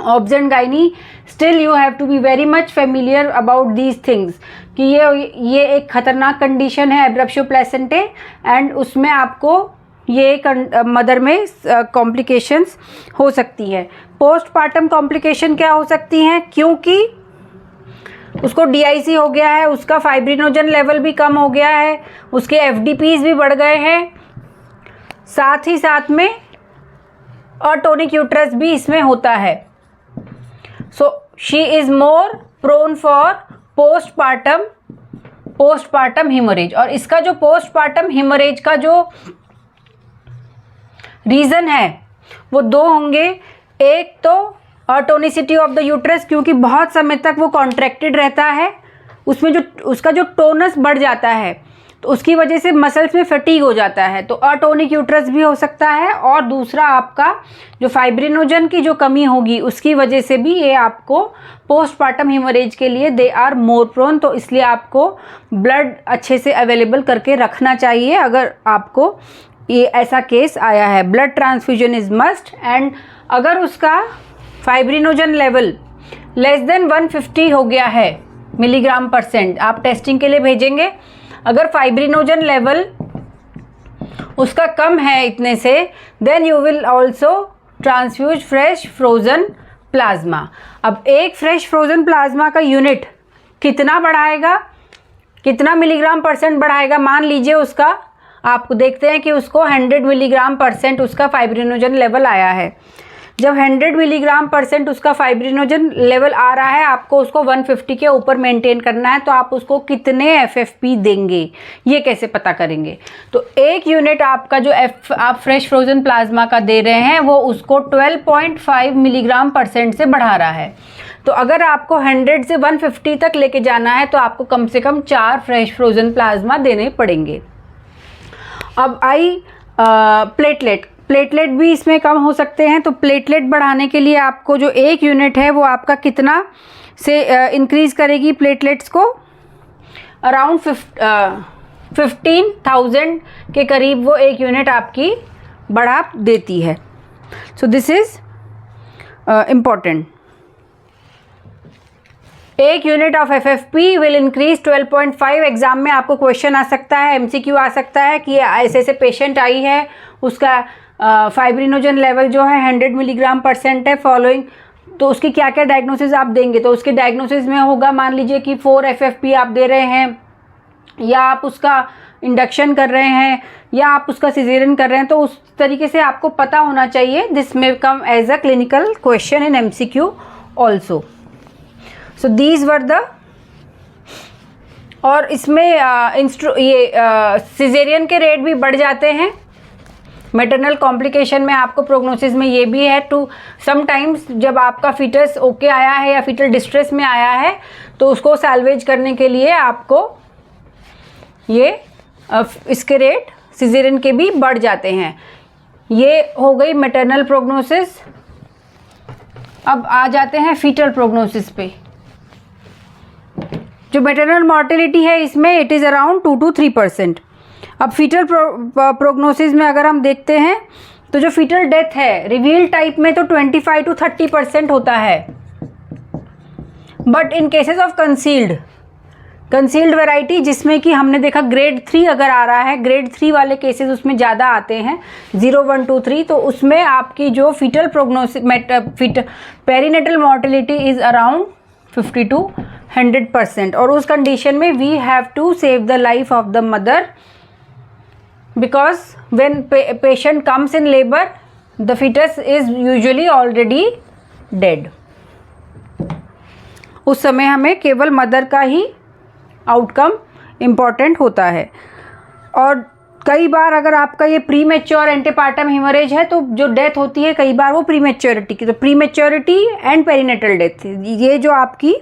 obs and gynae, still you have to be very much familiar about these things कि ये एक खतरनाक कंडीशन है एब्रप्शियो प्लेसेंटे, एंड उसमें आपको ये मदर में complications हो सकती है। पोस्टपार्टम कॉम्प्लिकेशन क्या हो सकती हैं? क्योंकि उसको DIC हो गया है, उसका फाइब्रिनोजन लेवल भी कम हो गया है, उसके FDPs भी बढ़ गए हैं, साथ ही साथ में अटोनिक यूट्रस भी इसमें होता है। So she is more prone for postpartum haemorrhage. और इसका जो पोस्टपार्टम हिमोरेज का जो रीज़न है वो 2 होंगे। एक तो अटोनिसिटी ऑफ द यूट्रस, क्योंकि बहुत समय तक वो कॉन्ट्रैक्टेड रहता है, उसमें जो उसका जो टोनस बढ़ जाता है तो उसकी वजह से मसल्स में फटीग हो जाता है, तो अटोनिक यूट्रस भी हो सकता है। और दूसरा आपका जो फाइब्रिनोजन की जो कमी होगी उसकी वजह से भी ये आपको पोस्टपार्टम हिमोरेज के लिए दे आर मोर प्रोन। तो इसलिए आपको ब्लड अच्छे से अवेलेबल करके रखना चाहिए अगर आपको ये ऐसा केस आया है। Blood transfusion is must. And अगर उसका फाइब्रिनोजन लेवल लेस देन 150 हो गया है mg/%, आप टेस्टिंग के लिए भेजेंगे। अगर फाइब्रिनोजन लेवल उसका कम है इतने से, then you will also transfuse fresh frozen plasma. अब एक फ्रेश फ्रोज़न प्लाज्मा का यूनिट कितना बढ़ाएगा, कितना mg% बढ़ाएगा? मान लीजिए उसका, आप देखते हैं कि उसको 100 mg% उसका फाइब्रिनोजन लेवल आया है। जब 100 mg% उसका फाइब्रिनोजन लेवल आ रहा है, आपको उसको 150 के ऊपर मेंटेन करना है, तो आप उसको कितने FFP देंगे, ये कैसे पता करेंगे? तो एक यूनिट आपका जो आप फ्रेश फ्रोज़न प्लाज्मा का दे रहे हैं वो उसको 12.5 mg% से बढ़ा रहा है। तो अगर आपको 100 से 150 तक लेके जाना है तो आपको कम से कम 4 फ्रेश फ्रोज़न प्लाज्मा देने पड़ेंगे। अब आई प्लेटलेट भी इसमें कम हो सकते हैं। तो प्लेटलेट बढ़ाने के लिए आपको जो एक यूनिट है वो आपका कितना से इंक्रीज़ करेगी प्लेटलेट्स को? अराउंड 15,000 के करीब वो एक यूनिट आपकी बढ़ा देती है। So this is important. एक unit of FFP will increase 12.5। Exam में आपको क्वेश्चन आ सकता है, MCQ आ सकता है कि ऐसे ऐसे पेशेंट आई है, उसका फाइब्रिनोजन लेवल जो है 100 mg% है फॉलोइंग, तो उसकी क्या क्या डायग्नोसिस आप देंगे? तो उसके डायग्नोसिस में होगा, मान लीजिए कि 4 FFP आप दे रहे हैं, या आप उसका इंडक्शन कर रहे हैं, या आप उसका सिजेरियन कर रहे हैं, तो उस तरीके से आपको पता होना चाहिए। This may come as a clinical question in MCQ also. So these were the, और इसमें सिजेरियन के रेट भी बढ़ जाते हैं। मैटरनल कॉम्प्लिकेशन में आपको प्रोग्नोसिस में ये भी है टू समटाइम्स जब आपका फीटस ओके आया है या फीटल डिस्ट्रेस में आया है तो उसको सैल्वेज करने के लिए आपको ये इसके रेट सिजेरियन के भी बढ़ जाते हैं। ये हो गई मैटरनल प्रोग्नोसिस। अब आ जाते हैं फीटल प्रोग्नोसिस पे। जो मैटरनल मॉर्टेलिटी है इसमें इट इज़ अराउंड 2 to 3%। अब फीटल प्रोग्नोसिस में अगर हम देखते हैं तो जो फीटल डेथ है रिवील टाइप में तो 25 to 30% होता है, but in cases of concealed variety जिसमें कि हमने देखा ग्रेड 3 अगर आ रहा है, ग्रेड 3 वाले केसेस उसमें ज़्यादा आते हैं 0, 1, 2, 3, तो उसमें आपकी जो fetal prognosis perinatal mortality is around 50 to 100%। और उस कंडीशन में we have to save the life of the mother, because when patient comes in labor the fetus is usually already dead। उस समय हमें केवल मदर का ही आउटकम इम्पॉर्टेंट होता है। और कई बार अगर आपका ये प्री मैच्योर एंटीपार्टम हेमरेज है तो जो डेथ होती है कई बार वो प्री मैच्योरिटी की, तो pre maturity and perinatal death, ये जो आपकी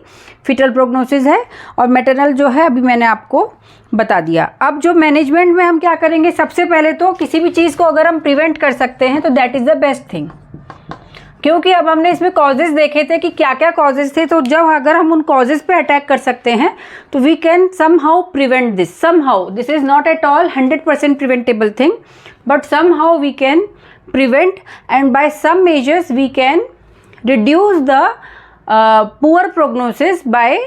फिटल प्रोग्नोसिस है। और मैटरनल जो है अभी मैंने आपको बता दिया। अब जो मैनेजमेंट में हम क्या करेंगे, सबसे पहले तो किसी भी चीज़ को अगर हम प्रिवेंट कर सकते हैं तो that is the best thing, क्योंकि अब हमने इसमें कॉजेज़ देखे थे कि क्या क्या कॉजेज़ थे। तो जब अगर हम उन कॉजेज़ पे अटैक कर सकते हैं तो we can somehow prevent this. Somehow, this is not at all 100% preventable thing, but somehow we can prevent and by some measures we can reduce the poor prognosis by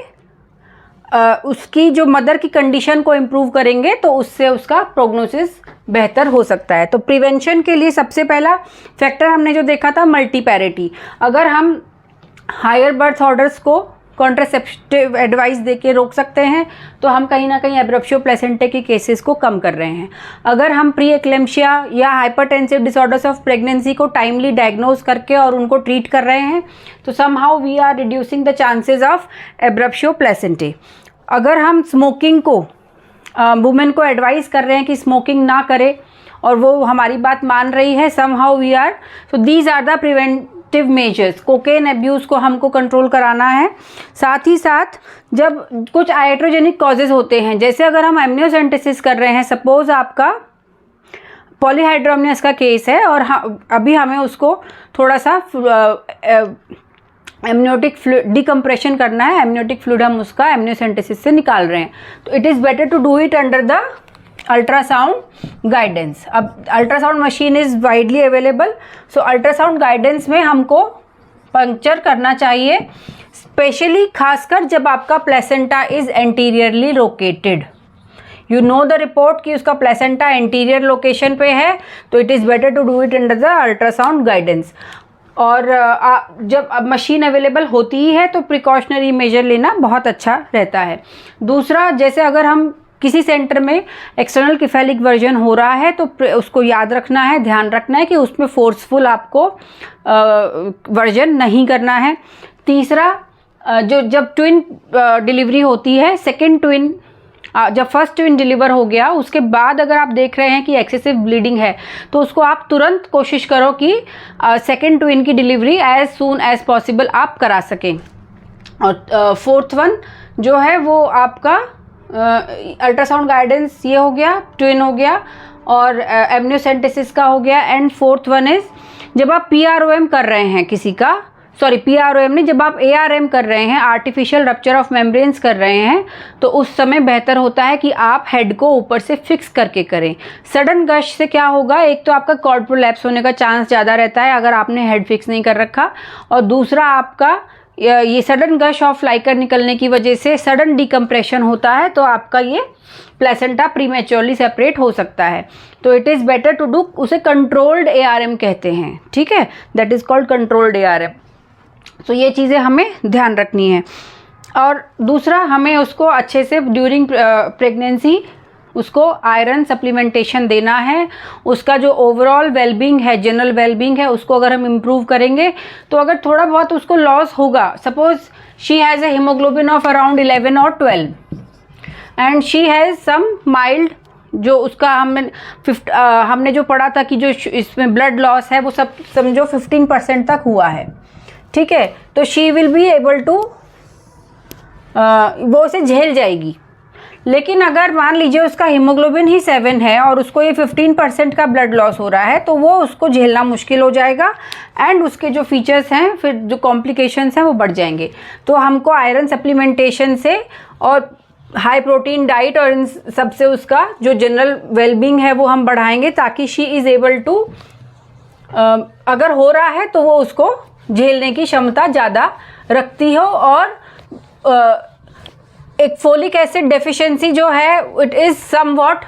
उसकी जो mother की condition को improve करेंगे तो उससे उसका prognosis बेहतर हो सकता है। तो प्रिवेंशन के लिए सबसे पहला फैक्टर हमने जो देखा था मल्टीपैरिटी। अगर हम हायर बर्थ ऑर्डर्स को कॉन्ट्रासेप्टिव एडवाइस देके रोक सकते हैं तो हम कहीं ना कहीं एब्रप्शियो प्लेसेंटा के केसेस को कम कर रहे हैं। अगर हम प्री एक्लेम्शिया या हाइपरटेंसिव डिसऑर्डर्स ऑफ प्रेगनेंसी को टाइमली डायग्नोज करके और उनको ट्रीट कर रहे हैं तो somehow we are reducing the chances of abruptio placenta. अगर हम स्मोकिंग को वुमेन को एडवाइस कर रहे हैं कि स्मोकिंग ना करे और वो हमारी बात मान रही है, somehow we are, so these are the preventive measures. Cocaine abuse को हमको कंट्रोल कराना है। साथ ही साथ जब कुछ आइट्रोजेनिक कॉजेज़ होते हैं, जैसे अगर हम एमनियोसेंटेसिस कर रहे हैं, सपोज आपका पॉलीहाइड्रोमनियस का केस है और अभी हमें उसको थोड़ा सा एमनियोटिक फ्लूइड डिकम्प्रेशन करना है, एमनियोटिक फ्लूइड हम उसका एमनियोसेंटेसिस से निकाल रहे हैं, तो it is better to do it under the ultrasound guidance. अब ultrasound machine is widely available, so ultrasound guidance में हमको पंक्चर करना चाहिए, स्पेशली खासकर जब आपका placenta is anteriorly located. You know the report कि उसका प्लेसेंटा एंटीरियर लोकेशन पे है, तो it is better to do it under the ultrasound guidance. और जब अब मशीन अवेलेबल होती ही है तो प्रिकॉशनरी मेजर लेना बहुत अच्छा रहता है। दूसरा, जैसे अगर हम किसी सेंटर में एक्सटर्नल किफेलिक वर्जन हो रहा है तो उसको याद रखना है, ध्यान रखना है कि उसमें फोर्सफुल आपको वर्जन नहीं करना है। तीसरा, जब ट्विन डिलीवरी होती है, सेकेंड ट्विन जब फर्स्ट ट्विन डिलीवर हो गया उसके बाद अगर आप देख रहे हैं कि एक्सेसिव ब्लीडिंग है तो उसको आप तुरंत कोशिश करो कि सेकेंड ट्विन की delivery as soon as possible आप करा सकें। और फोर्थ वन जो है वो आपका अल्ट्रासाउंड गाइडेंस, ये हो गया, ट्विन हो गया और एमनियोसेंटेसिस का हो गया। एंड फोर्थ वन इज़ जब आप PROM कर रहे हैं किसी का, सॉरी PROM नहीं, जब आप ARM कर रहे हैं, आर्टिफिशियल रप्चर ऑफ मेम्ब्रेन्स कर रहे हैं, तो उस समय बेहतर होता है कि आप हेड को ऊपर से फिक्स करके करें। सडन गश से क्या होगा, एक तो आपका कॉर्ड प्रोलैप्स होने का चांस ज़्यादा रहता है अगर आपने हेड फिक्स नहीं कर रखा, और दूसरा आपका ये सडन गश ऑफ लाइकर निकलने की वजह से सडन डिकम्प्रेशन होता है तो आपका ये प्लेसेंटा प्रीमेच्योरली सेपरेट हो सकता है। तो it is better to do, उसे कंट्रोल्ड ARM कहते हैं, ठीक है, that is called controlled ARM। तो ये चीज़ें हमें ध्यान रखनी है। और दूसरा, हमें उसको अच्छे से ड्यूरिंग प्रेगनेंसी उसको आयरन सप्लीमेंटेशन देना है। उसका जो ओवरऑल वेलबींग है, जनरल वेलबींग है, उसको अगर हम इम्प्रूव करेंगे तो अगर थोड़ा बहुत उसको लॉस होगा, suppose she has a haemoglobin of around 11 और 12 and she has some mild, जो उसका हमने जो पढ़ा था कि जो इसमें ब्लड लॉस है वो सब समझो 15% तक हुआ है, ठीक है, तो she will be able to, वो उसे झेल जाएगी। लेकिन अगर मान लीजिए उसका हीमोग्लोबिन ही 7 है और उसको ये 15% का ब्लड लॉस हो रहा है तो वो उसको झेलना मुश्किल हो जाएगा एंड उसके जो फीचर्स हैं, फिर जो कॉम्प्लिकेशंस हैं वो बढ़ जाएंगे। तो हमको आयरन सप्लीमेंटेशन से और हाई प्रोटीन डाइट और इन सबसे उसका जो जनरल वेलबींग है वो हम बढ़ाएंगे ताकि शी इज़ एबल टू, अगर हो रहा है तो वो उसको झेलने की क्षमता ज़्यादा रखती हो। और एक फोलिक एसिड डेफिशिएंसी जो है, इट इज़ समवॉट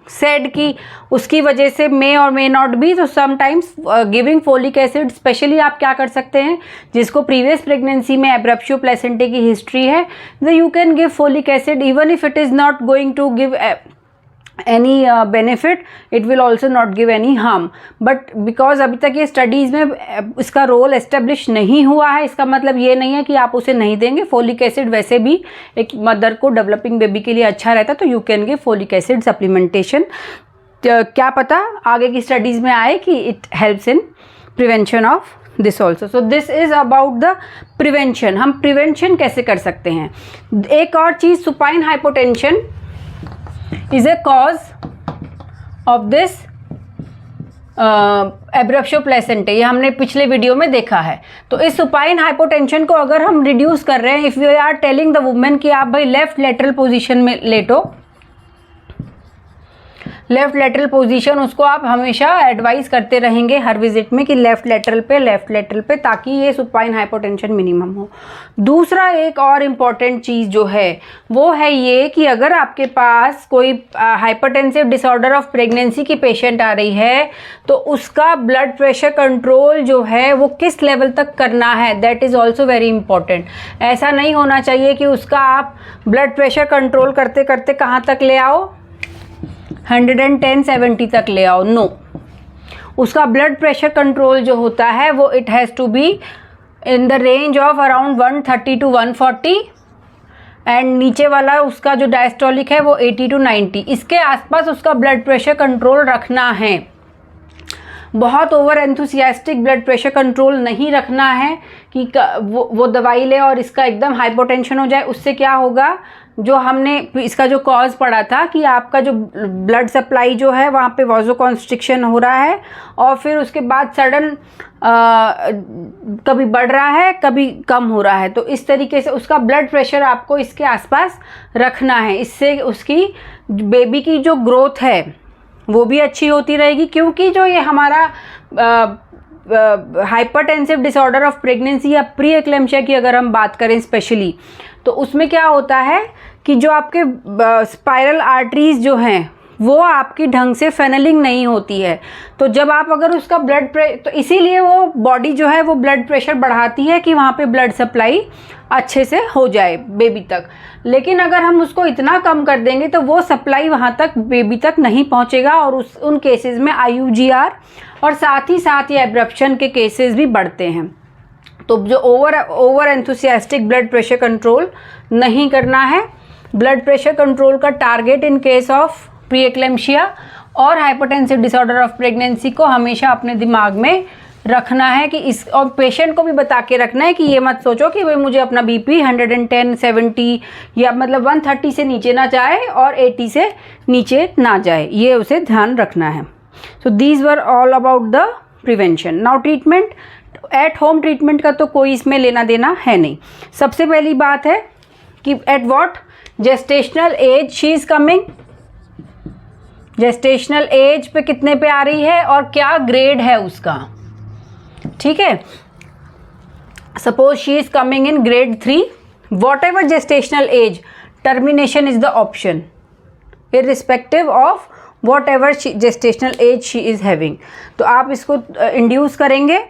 सेड कि उसकी वजह से मे और मे नॉट बी, तो sometimes giving folic acid, specially आप क्या कर सकते हैं, जिसको प्रीवियस प्रेगनेंसी में एब्रप्शियो प्लेसेंटा की हिस्ट्री है, तो you can give folic acid even if it is not going to give any benefit, it will also not give any harm. But because अभी तक ये स्टडीज़ में इसका रोल एस्टेब्लिश नहीं हुआ है, इसका मतलब ये नहीं है कि आप उसे नहीं देंगे. फोलिक एसिड वैसे भी एक मदर को डेवलपिंग बेबी के लिए अच्छा रहता है, तो you can give folic acid supplementation. क्या पता आगे की स्टडीज़ में आए कि it helps in prevention of this also. So this is about the prevention. हम प्रिवेंशन कैसे कर सकते हैं. एक और चीज़, supine hypotension is a cause of this abruptio placentae. ये हमने पिछले वीडियो में देखा है. तो इस सुपाइन हाइपोटेंशन को अगर हम रिड्यूस कर रहे हैं, if we are telling the women कि आप भाई लेफ्ट लेटरल पोजीशन में लेटो, लेफ्ट लेटरल पोजीशन उसको आप हमेशा एडवाइस करते रहेंगे हर विजिट में कि लेफ्ट लेटरल पे, ताकि ये सुपाइन हाइपोटेंशन मिनिमम हो. दूसरा एक और इम्पॉर्टेंट चीज़ जो है वो है ये कि अगर आपके पास कोई हाइपरटेंसिव डिसऑर्डर ऑफ प्रेगनेंसी की पेशेंट आ रही है, तो उसका ब्लड प्रेशर कंट्रोल जो है वो किस लेवल तक करना है, that is also very important. ऐसा नहीं होना चाहिए कि उसका आप ब्लड प्रेशर कंट्रोल करते करते कहाँ तक ले आओ, 110-70 तक ले आओ. नो, उसका ब्लड प्रेशर कंट्रोल जो होता है वो it has to be in the range of around 130 to 140 and नीचे वाला उसका जो डायस्टोलिक है वो 80 to 90. इसके आसपास उसका ब्लड प्रेशर कंट्रोल रखना है. बहुत over enthusiastic blood pressure control नहीं रखना है कि वो दवाई ले और इसका एकदम हाइपोटेंशन हो जाए. उससे क्या होगा, जो हमने इसका जो कॉज पढ़ा था कि आपका जो ब्लड सप्लाई जो है वहाँ पे वाज़ोकॉन्स्ट्रिक्शन हो रहा है और फिर उसके बाद सडन कभी बढ़ रहा है कभी कम हो रहा है. तो इस तरीके से उसका ब्लड प्रेशर आपको इसके आसपास रखना है. इससे उसकी बेबी की जो ग्रोथ है वो भी अच्छी होती रहेगी, क्योंकि जो ये हमारा हाइपरटेंसिव डिसऑर्डर ऑफ प्रेगनेंसी या प्री एक्लेम्शिया की अगर हम बात करें स्पेशली, तो उसमें क्या होता है कि जो आपके स्पाइरल आर्टरीज जो हैं वो आपकी ढंग से फेनलिंग नहीं होती है. तो जब आप अगर उसका तो इसीलिए वो बॉडी जो है वो ब्लड प्रेशर बढ़ाती है कि वहाँ पे ब्लड सप्लाई अच्छे से हो जाए बेबी तक. लेकिन अगर हम उसको इतना कम कर देंगे तो वो सप्लाई वहाँ तक बेबी तक नहीं पहुँचेगा और उन केसेस में IUGR और साथ ही साथ ये एब्रप्शन के केसेस भी बढ़ते हैं. तो जो over enthusiastic blood pressure control नहीं करना है. ब्लड प्रेशर कंट्रोल का target in case of pre eclampsia और हाइपरटेंसिव डिसऑर्डर ऑफ प्रेगनेंसी को हमेशा अपने दिमाग में रखना है कि इस, और पेशेंट को भी बता के रखना है कि ये मत सोचो कि भाई मुझे अपना BP 110-70 या मतलब 130 से नीचे ना जाए और 80 से नीचे ना जाए, ये उसे ध्यान रखना है. So these were all about the prevention. Now treatment. At home treatment का तो कोई इसमें लेना देना है नहीं. सबसे पहली बात है कि at what gestational age she is coming, gestational age पे कितने पे आ रही है और क्या ग्रेड है उसका. ठीक है, suppose she is coming in grade 3, what ever gestational age, termination is the option irrespective of what ever gestational age she is having. तो आप इसको इंड्यूस करेंगे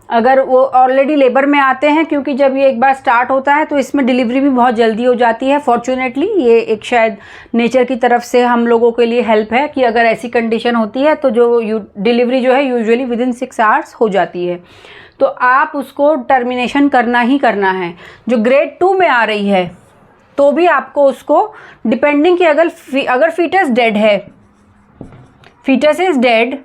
अगर वो ऑलरेडी लेबर में आते हैं, क्योंकि जब ये एक बार स्टार्ट होता है तो इसमें डिलीवरी भी बहुत जल्दी हो जाती है. फॉर्चुनेटली ये एक शायद नेचर की तरफ से हम लोगों के लिए हेल्प है कि अगर ऐसी कंडीशन होती है तो जो डिलीवरी जो है यूजुअली विदिन 6 hours हो जाती है. तो आप उसको टर्मिनेशन करना ही करना है. जो grade 2 में आ रही है तो भी आपको उसको डिपेंडिंग कि अगर फीटस डेड है, fetus is dead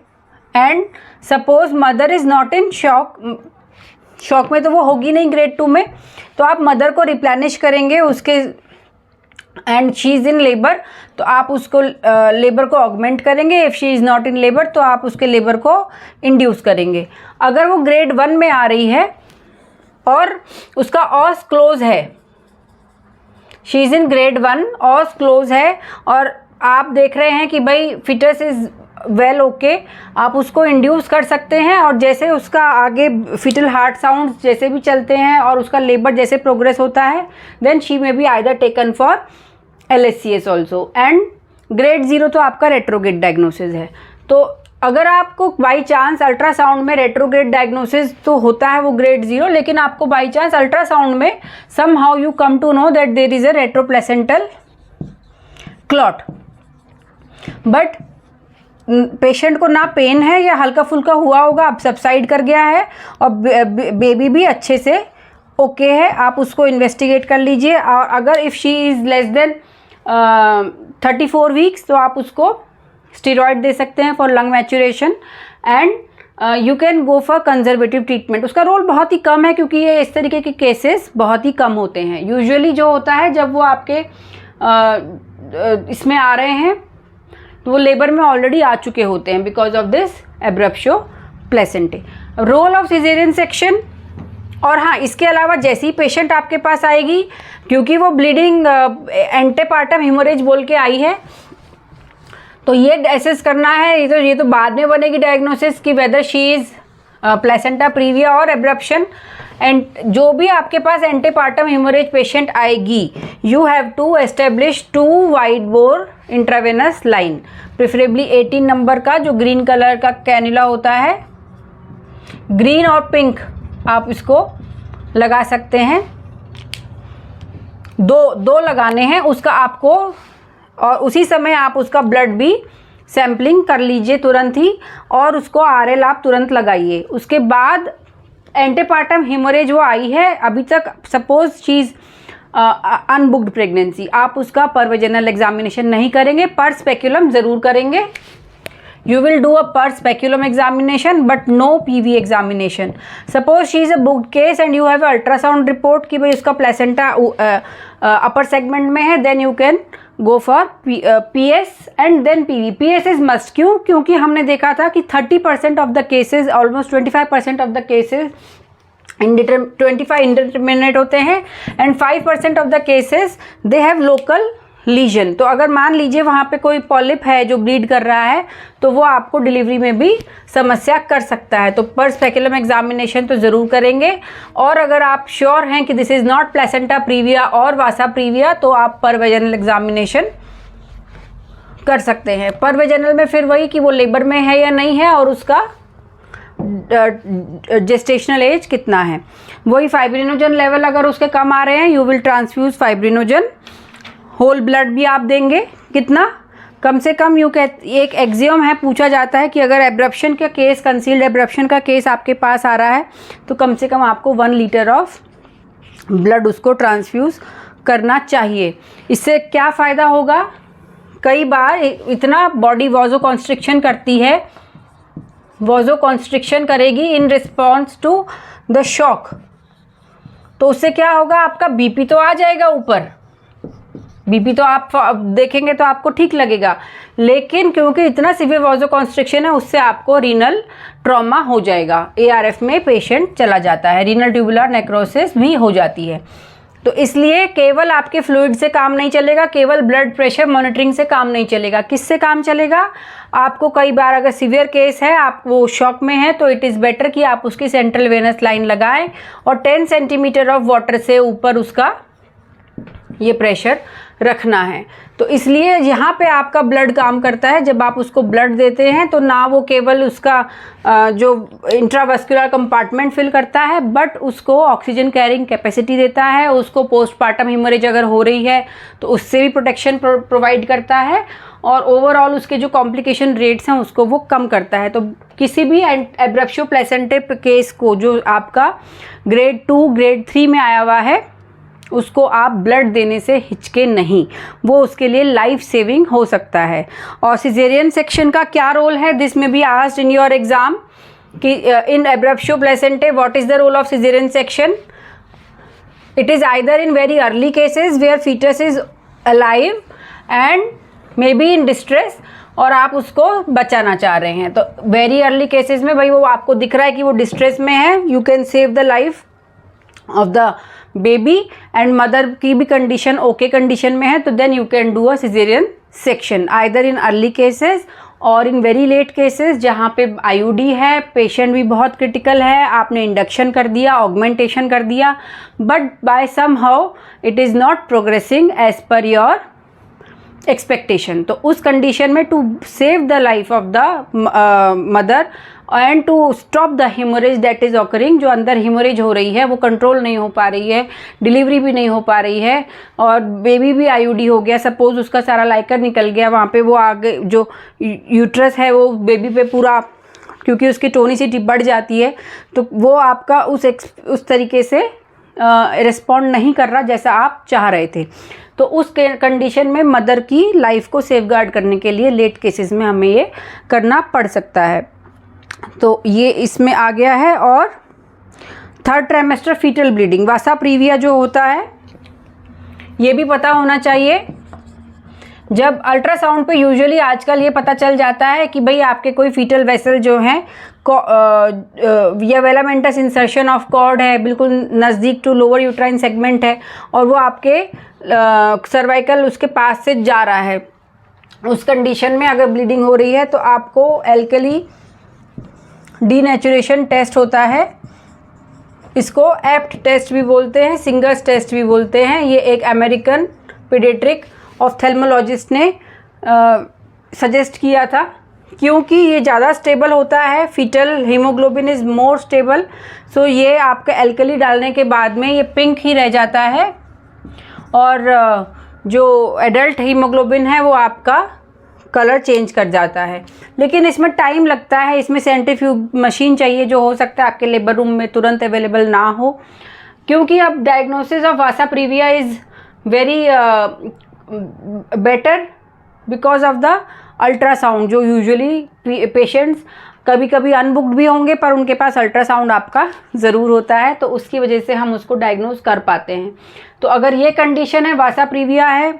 and suppose mother is not in shock में तो वो होगी नहीं grade 2 में, तो आप मदर को रिप्लेनिश करेंगे उसके and she is in labour, तो आप उसको लेबर को ऑगमेंट करेंगे. If she is not in labour तो आप उसके लेबर को इंड्यूस करेंगे. अगर वो grade 1 में आ रही है और उसका ऑस क्लोज है, she is in grade 1, os close है और आप देख रहे हैं कि भाई फिटस इज़ वेल ओके, आप उसको इंड्यूस कर सकते हैं. और जैसे उसका आगे फिटल हार्ट साउंड्स जैसे भी चलते हैं और उसका लेबर जैसे प्रोग्रेस होता है, देन शी में be either taken for LSCS also. And grade 0 तो आपका रेट्रोग्रेड डायग्नोसिस है. तो अगर आपको बाई चांस अल्ट्रासाउंड में रेट्रोग्रेड डायग्नोसिस तो होता है वो grade 0, लेकिन आपको बाई चांस अल्ट्रासाउंड में somehow you come to know that there is a retroplacental clot. But patient को ना पेन है या हल्का फुल्का हुआ होगा, अब सबसाइड कर गया है और बेबी भी अच्छे से ओके है, आप उसको इन्वेस्टिगेट कर लीजिए। और अगर if she is less than 34 weeks तो आप उसको स्टेरॉइड दे सकते हैं for lung maturation and you can go for conservative treatment. उसका रोल बहुत ही कम है क्योंकि ये इस तरीके के केसेस बहुत ही कम होते हैं। यूजुअली जो होता है जब वो आपके इसमें आ रहे हैं तो वो लेबर में ऑलरेडी आ चुके होते हैं because of this abruptio placentae. Role of caesarean section, और हाँ इसके अलावा जैसी पेशेंट आपके पास आएगी, क्योंकि वो ब्लीडिंग एंटेपार्टम हेमोरेज बोल के आई है, तो ये एसेस करना है, ये तो बाद में बनेगी डायग्नोसिस कि whether she is placenta previa और एब्रप्शन। एंड जो भी आपके पास एंटीपार्टम हेमोरेज पेशेंट आएगी, you have to establish 2 wide bore intravenous line, preferably 18 number का जो ग्रीन कलर का कैनुला होता है, ग्रीन और पिंक आप इसको लगा सकते हैं, दो लगाने हैं उसका आपको, और उसी समय आप उसका ब्लड भी सैम्पलिंग कर लीजिए तुरंत ही और उसको RL आप तुरंत लगाइए। उसके बाद एंटीपार्टम हेमोरेज वो आई है अभी तक, सपोज शी इज़ अनबुक्ड प्रेगनेंसी, आप उसका पर वेजिनल एग्जामिनेशन नहीं करेंगे, पर स्पेक्यूलम ज़रूर करेंगे। You will do a per speculum examination but no PV examination. Suppose she is a booked case and you have a ultrasound report कि भाई उसका प्लेसेंटा अपर सेगमेंट में है, then you can go for PS and then PV. PS is must, क्यों? क्योंकि हमने देखा था कि 30% of the cases, almost 25% of the cases 25 indeterminate होते हैं and 5% of the cases they have local lesion. तो अगर मान लीजिए वहाँ पे कोई पॉलिप है जो ब्लीड कर रहा है तो वो आपको डिलीवरी में भी समस्या कर सकता है, तो पर स्पेकुलम एग्जामिनेशन तो ज़रूर करेंगे। और अगर आप श्योर हैं कि this is not placenta previa और वासा प्रीविया तो आप पर वेजिनल एग्जामिनेशन कर सकते हैं। पर वेजिनल में फिर वही कि वो लेबर में है या नहीं है और उसका जेस्टेशनल एज कितना है। वही फाइब्रिनोजन लेवल अगर उसके कम आ रहे हैं, you will transfuse fibrinogen. Whole blood भी आप देंगे, कितना, कम से कम एक एक्सियम है, पूछा जाता है कि अगर एब्रप्शन का केस, कंसील्ड एब्रप्शन का केस आपके पास आ रहा है तो कम से कम आपको 1 लीटर ऑफ ब्लड उसको ट्रांसफ्यूज़ करना चाहिए। इससे क्या फ़ायदा होगा, कई बार इतना बॉडी वॉजो कॉन्स्ट्रिक्शन करती है, वॉजो कॉन्स्ट्रिक्शन करेगी in response to the shock, तो उससे क्या होगा, आपका बीपी तो आ जाएगा ऊपर, बीपी तो आप देखेंगे तो आपको ठीक लगेगा, लेकिन क्योंकि इतना सिवियर वॉजो कॉन्स्ट्रिक्शन है उससे आपको रीनल ट्रॉमा हो जाएगा, ARF में पेशेंट चला जाता है, रीनल ट्यूबुलर नेक्रोसिस भी हो जाती है। तो इसलिए केवल आपके फ्लूइड से काम नहीं चलेगा, केवल ब्लड प्रेशर मॉनिटरिंग से काम नहीं चलेगा। किससे काम चलेगा, आपको कई बार अगर सीवियर केस है, आप वो शॉक में है, तो इट इज़ बेटर कि आप उसकी सेंट्रल वेनस लाइन लगाएं और 10 सेंटीमीटर ऑफ वाटर से ऊपर उसका ये प्रेशर रखना है। तो इसलिए यहाँ पे आपका ब्लड काम करता है, जब आप उसको ब्लड देते हैं तो ना वो केवल उसका जो इंट्रावस्कुलर कंपार्टमेंट फिल करता है बट उसको ऑक्सीजन कैरिंग कैपेसिटी देता है, उसको पोस्टपार्टम हेमोरेज अगर हो रही है तो उससे भी प्रोटेक्शन प्रोवाइड करता है और ओवरऑल उसके जो कॉम्प्लिकेशन रेट्स हैं उसको वो कम करता है। तो किसी भी एब्रप्शो प्लेसेंटे केस को जो आपका ग्रेड 2 ग्रेड 3 में आया हुआ है उसको आप ब्लड देने से हिचके नहीं, वो उसके लिए लाइफ सेविंग हो सकता है। और सिजेरियन सेक्शन का क्या रोल है, this may be asked in your exam कि in abruptio placentae what is the role of caesarean section. It is either in very early cases where fetus is alive and may be in distress और आप उसको बचाना चाह रहे हैं, तो very early cases में भाई वो आपको दिख रहा है कि वो डिस्ट्रेस में है, you can save the life of the baby and mother की भी कंडीशन ओके कंडीशन में है, तो then you can do a caesarean section either in early cases और इन वेरी लेट केसेस जहाँ पे IUD है, पेशेंट भी बहुत क्रिटिकल है, आपने इंडक्शन कर दिया, ऑगमेंटेशन कर दिया, but by somehow it is not progressing as per your expectation. तो उस कंडीशन में to save the life of the mother and to stop the haemorrhage that is occurring, जो अंदर हेमोरेज हो रही है वो कंट्रोल नहीं हो पा रही है, डिलीवरी भी नहीं हो पा रही है और बेबी भी आईयूडी हो गया, सपोज उसका सारा लाइकर निकल गया वहाँ पे, वो आगे जो यूट्रस है वो बेबी पे पूरा, क्योंकि उसकी टोनिसिटी बढ़ जाती है तो वो आपका उस तरीके से रिस्पॉन्ड नहीं कर रहा जैसा आप चाह रहे थे। तो उस कंडीशन में मदर की लाइफ को सेफगार्ड करने के लिए लेट केसेस में हमें ये करना पड़ सकता है। तो ये इसमें आ गया है। और थर्ड ट्राइमेस्टर फीटल ब्लीडिंग, वासा प्रीविया जो होता है ये भी पता होना चाहिए। जब अल्ट्रासाउंड पे यूजुअली आजकल ये पता चल जाता है कि भाई आपके कोई फीटल वेसल जो हैं या वेलामेंटस इंसर्शन ऑफ कॉर्ड है, बिल्कुल नज़दीक टू लोअर यूट्राइन सेगमेंट है और वो आपके सर्वाइकल उसके पास से जा रहा है, उस कंडीशन में अगर ब्लीडिंग हो रही है तो आपको एल्कली डीनेचुरेशन टेस्ट होता है, इसको एप्ट टेस्ट भी बोलते हैं, सिंगर्स टेस्ट भी बोलते हैं। ये एक अमेरिकन पीडियाट्रिक ऑफ्थेल्मोलॉजिस्ट ने सजेस्ट किया था क्योंकि ये ज़्यादा स्टेबल होता है, fetal haemoglobin is more stable. So ये आपका एल्कली डालने के बाद में ये पिंक ही रह जाता है और जो एडल्ट हीमोग्लोबिन है वो आपका कलर चेंज कर जाता है। लेकिन इसमें टाइम लगता है, इसमें सेंट्रीफ्यूज मशीन चाहिए जो हो सकता है आपके लेबर रूम में तुरंत अवेलेबल ना हो, क्योंकि अब diagnosis of Vasa previa is very better because of the ultrasound. जो यूजुअली पेशेंट्स कभी कभी अनबुक्ड भी होंगे पर उनके पास अल्ट्रासाउंड आपका ज़रूर होता है, तो उसकी वजह से हम उसको डायग्नोज कर पाते हैं। तो अगर ये कंडीशन है, वासा प्रीविया है,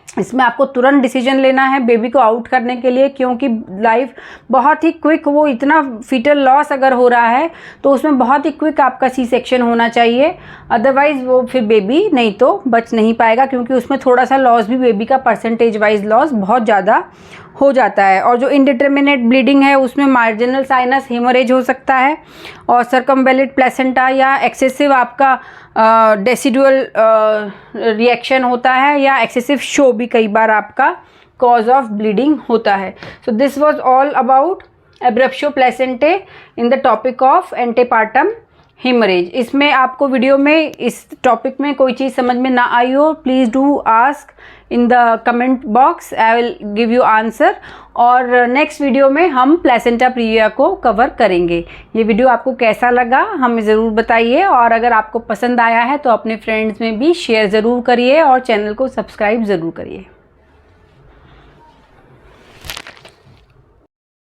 इसमें आपको तुरंत डिसीजन लेना है बेबी को आउट करने के लिए, क्योंकि लाइफ बहुत ही क्विक, वो इतना फीटल लॉस अगर हो रहा है तो उसमें बहुत ही क्विक आपका सी सेक्शन होना चाहिए, अदरवाइज़ वो फिर बेबी नहीं तो बच नहीं पाएगा, क्योंकि उसमें थोड़ा सा लॉस भी बेबी का परसेंटेज वाइज लॉस बहुत ज़्यादा हो जाता है। और जो इनडिटर्मिनेट ब्लीडिंग है उसमें मार्जिनल साइनस हेमोरेज हो सकता है और सर्कमवेलेंट प्लेसेंटा या एक्सेसिव आपका डेसिडुअल रिएक्शन होता है या एक्सेसिव शो भी कई बार आपका कॉज ऑफ ब्लीडिंग होता है। So this was all about abruptio placentae in the topic of antepartum haemorrhage. इसमें आपको वीडियो में इस टॉपिक में कोई चीज़ समझ में ना आई हो, please do ask in the comment box, I will give you answer. और नेक्स्ट वीडियो में हम प्लेसेंटा प्रीविया को कवर करेंगे। ये वीडियो आपको कैसा लगा हमें ज़रूर बताइए, और अगर आपको पसंद आया है तो अपने फ्रेंड्स में भी शेयर ज़रूर करिए और चैनल को सब्सक्राइब ज़रूर करिए।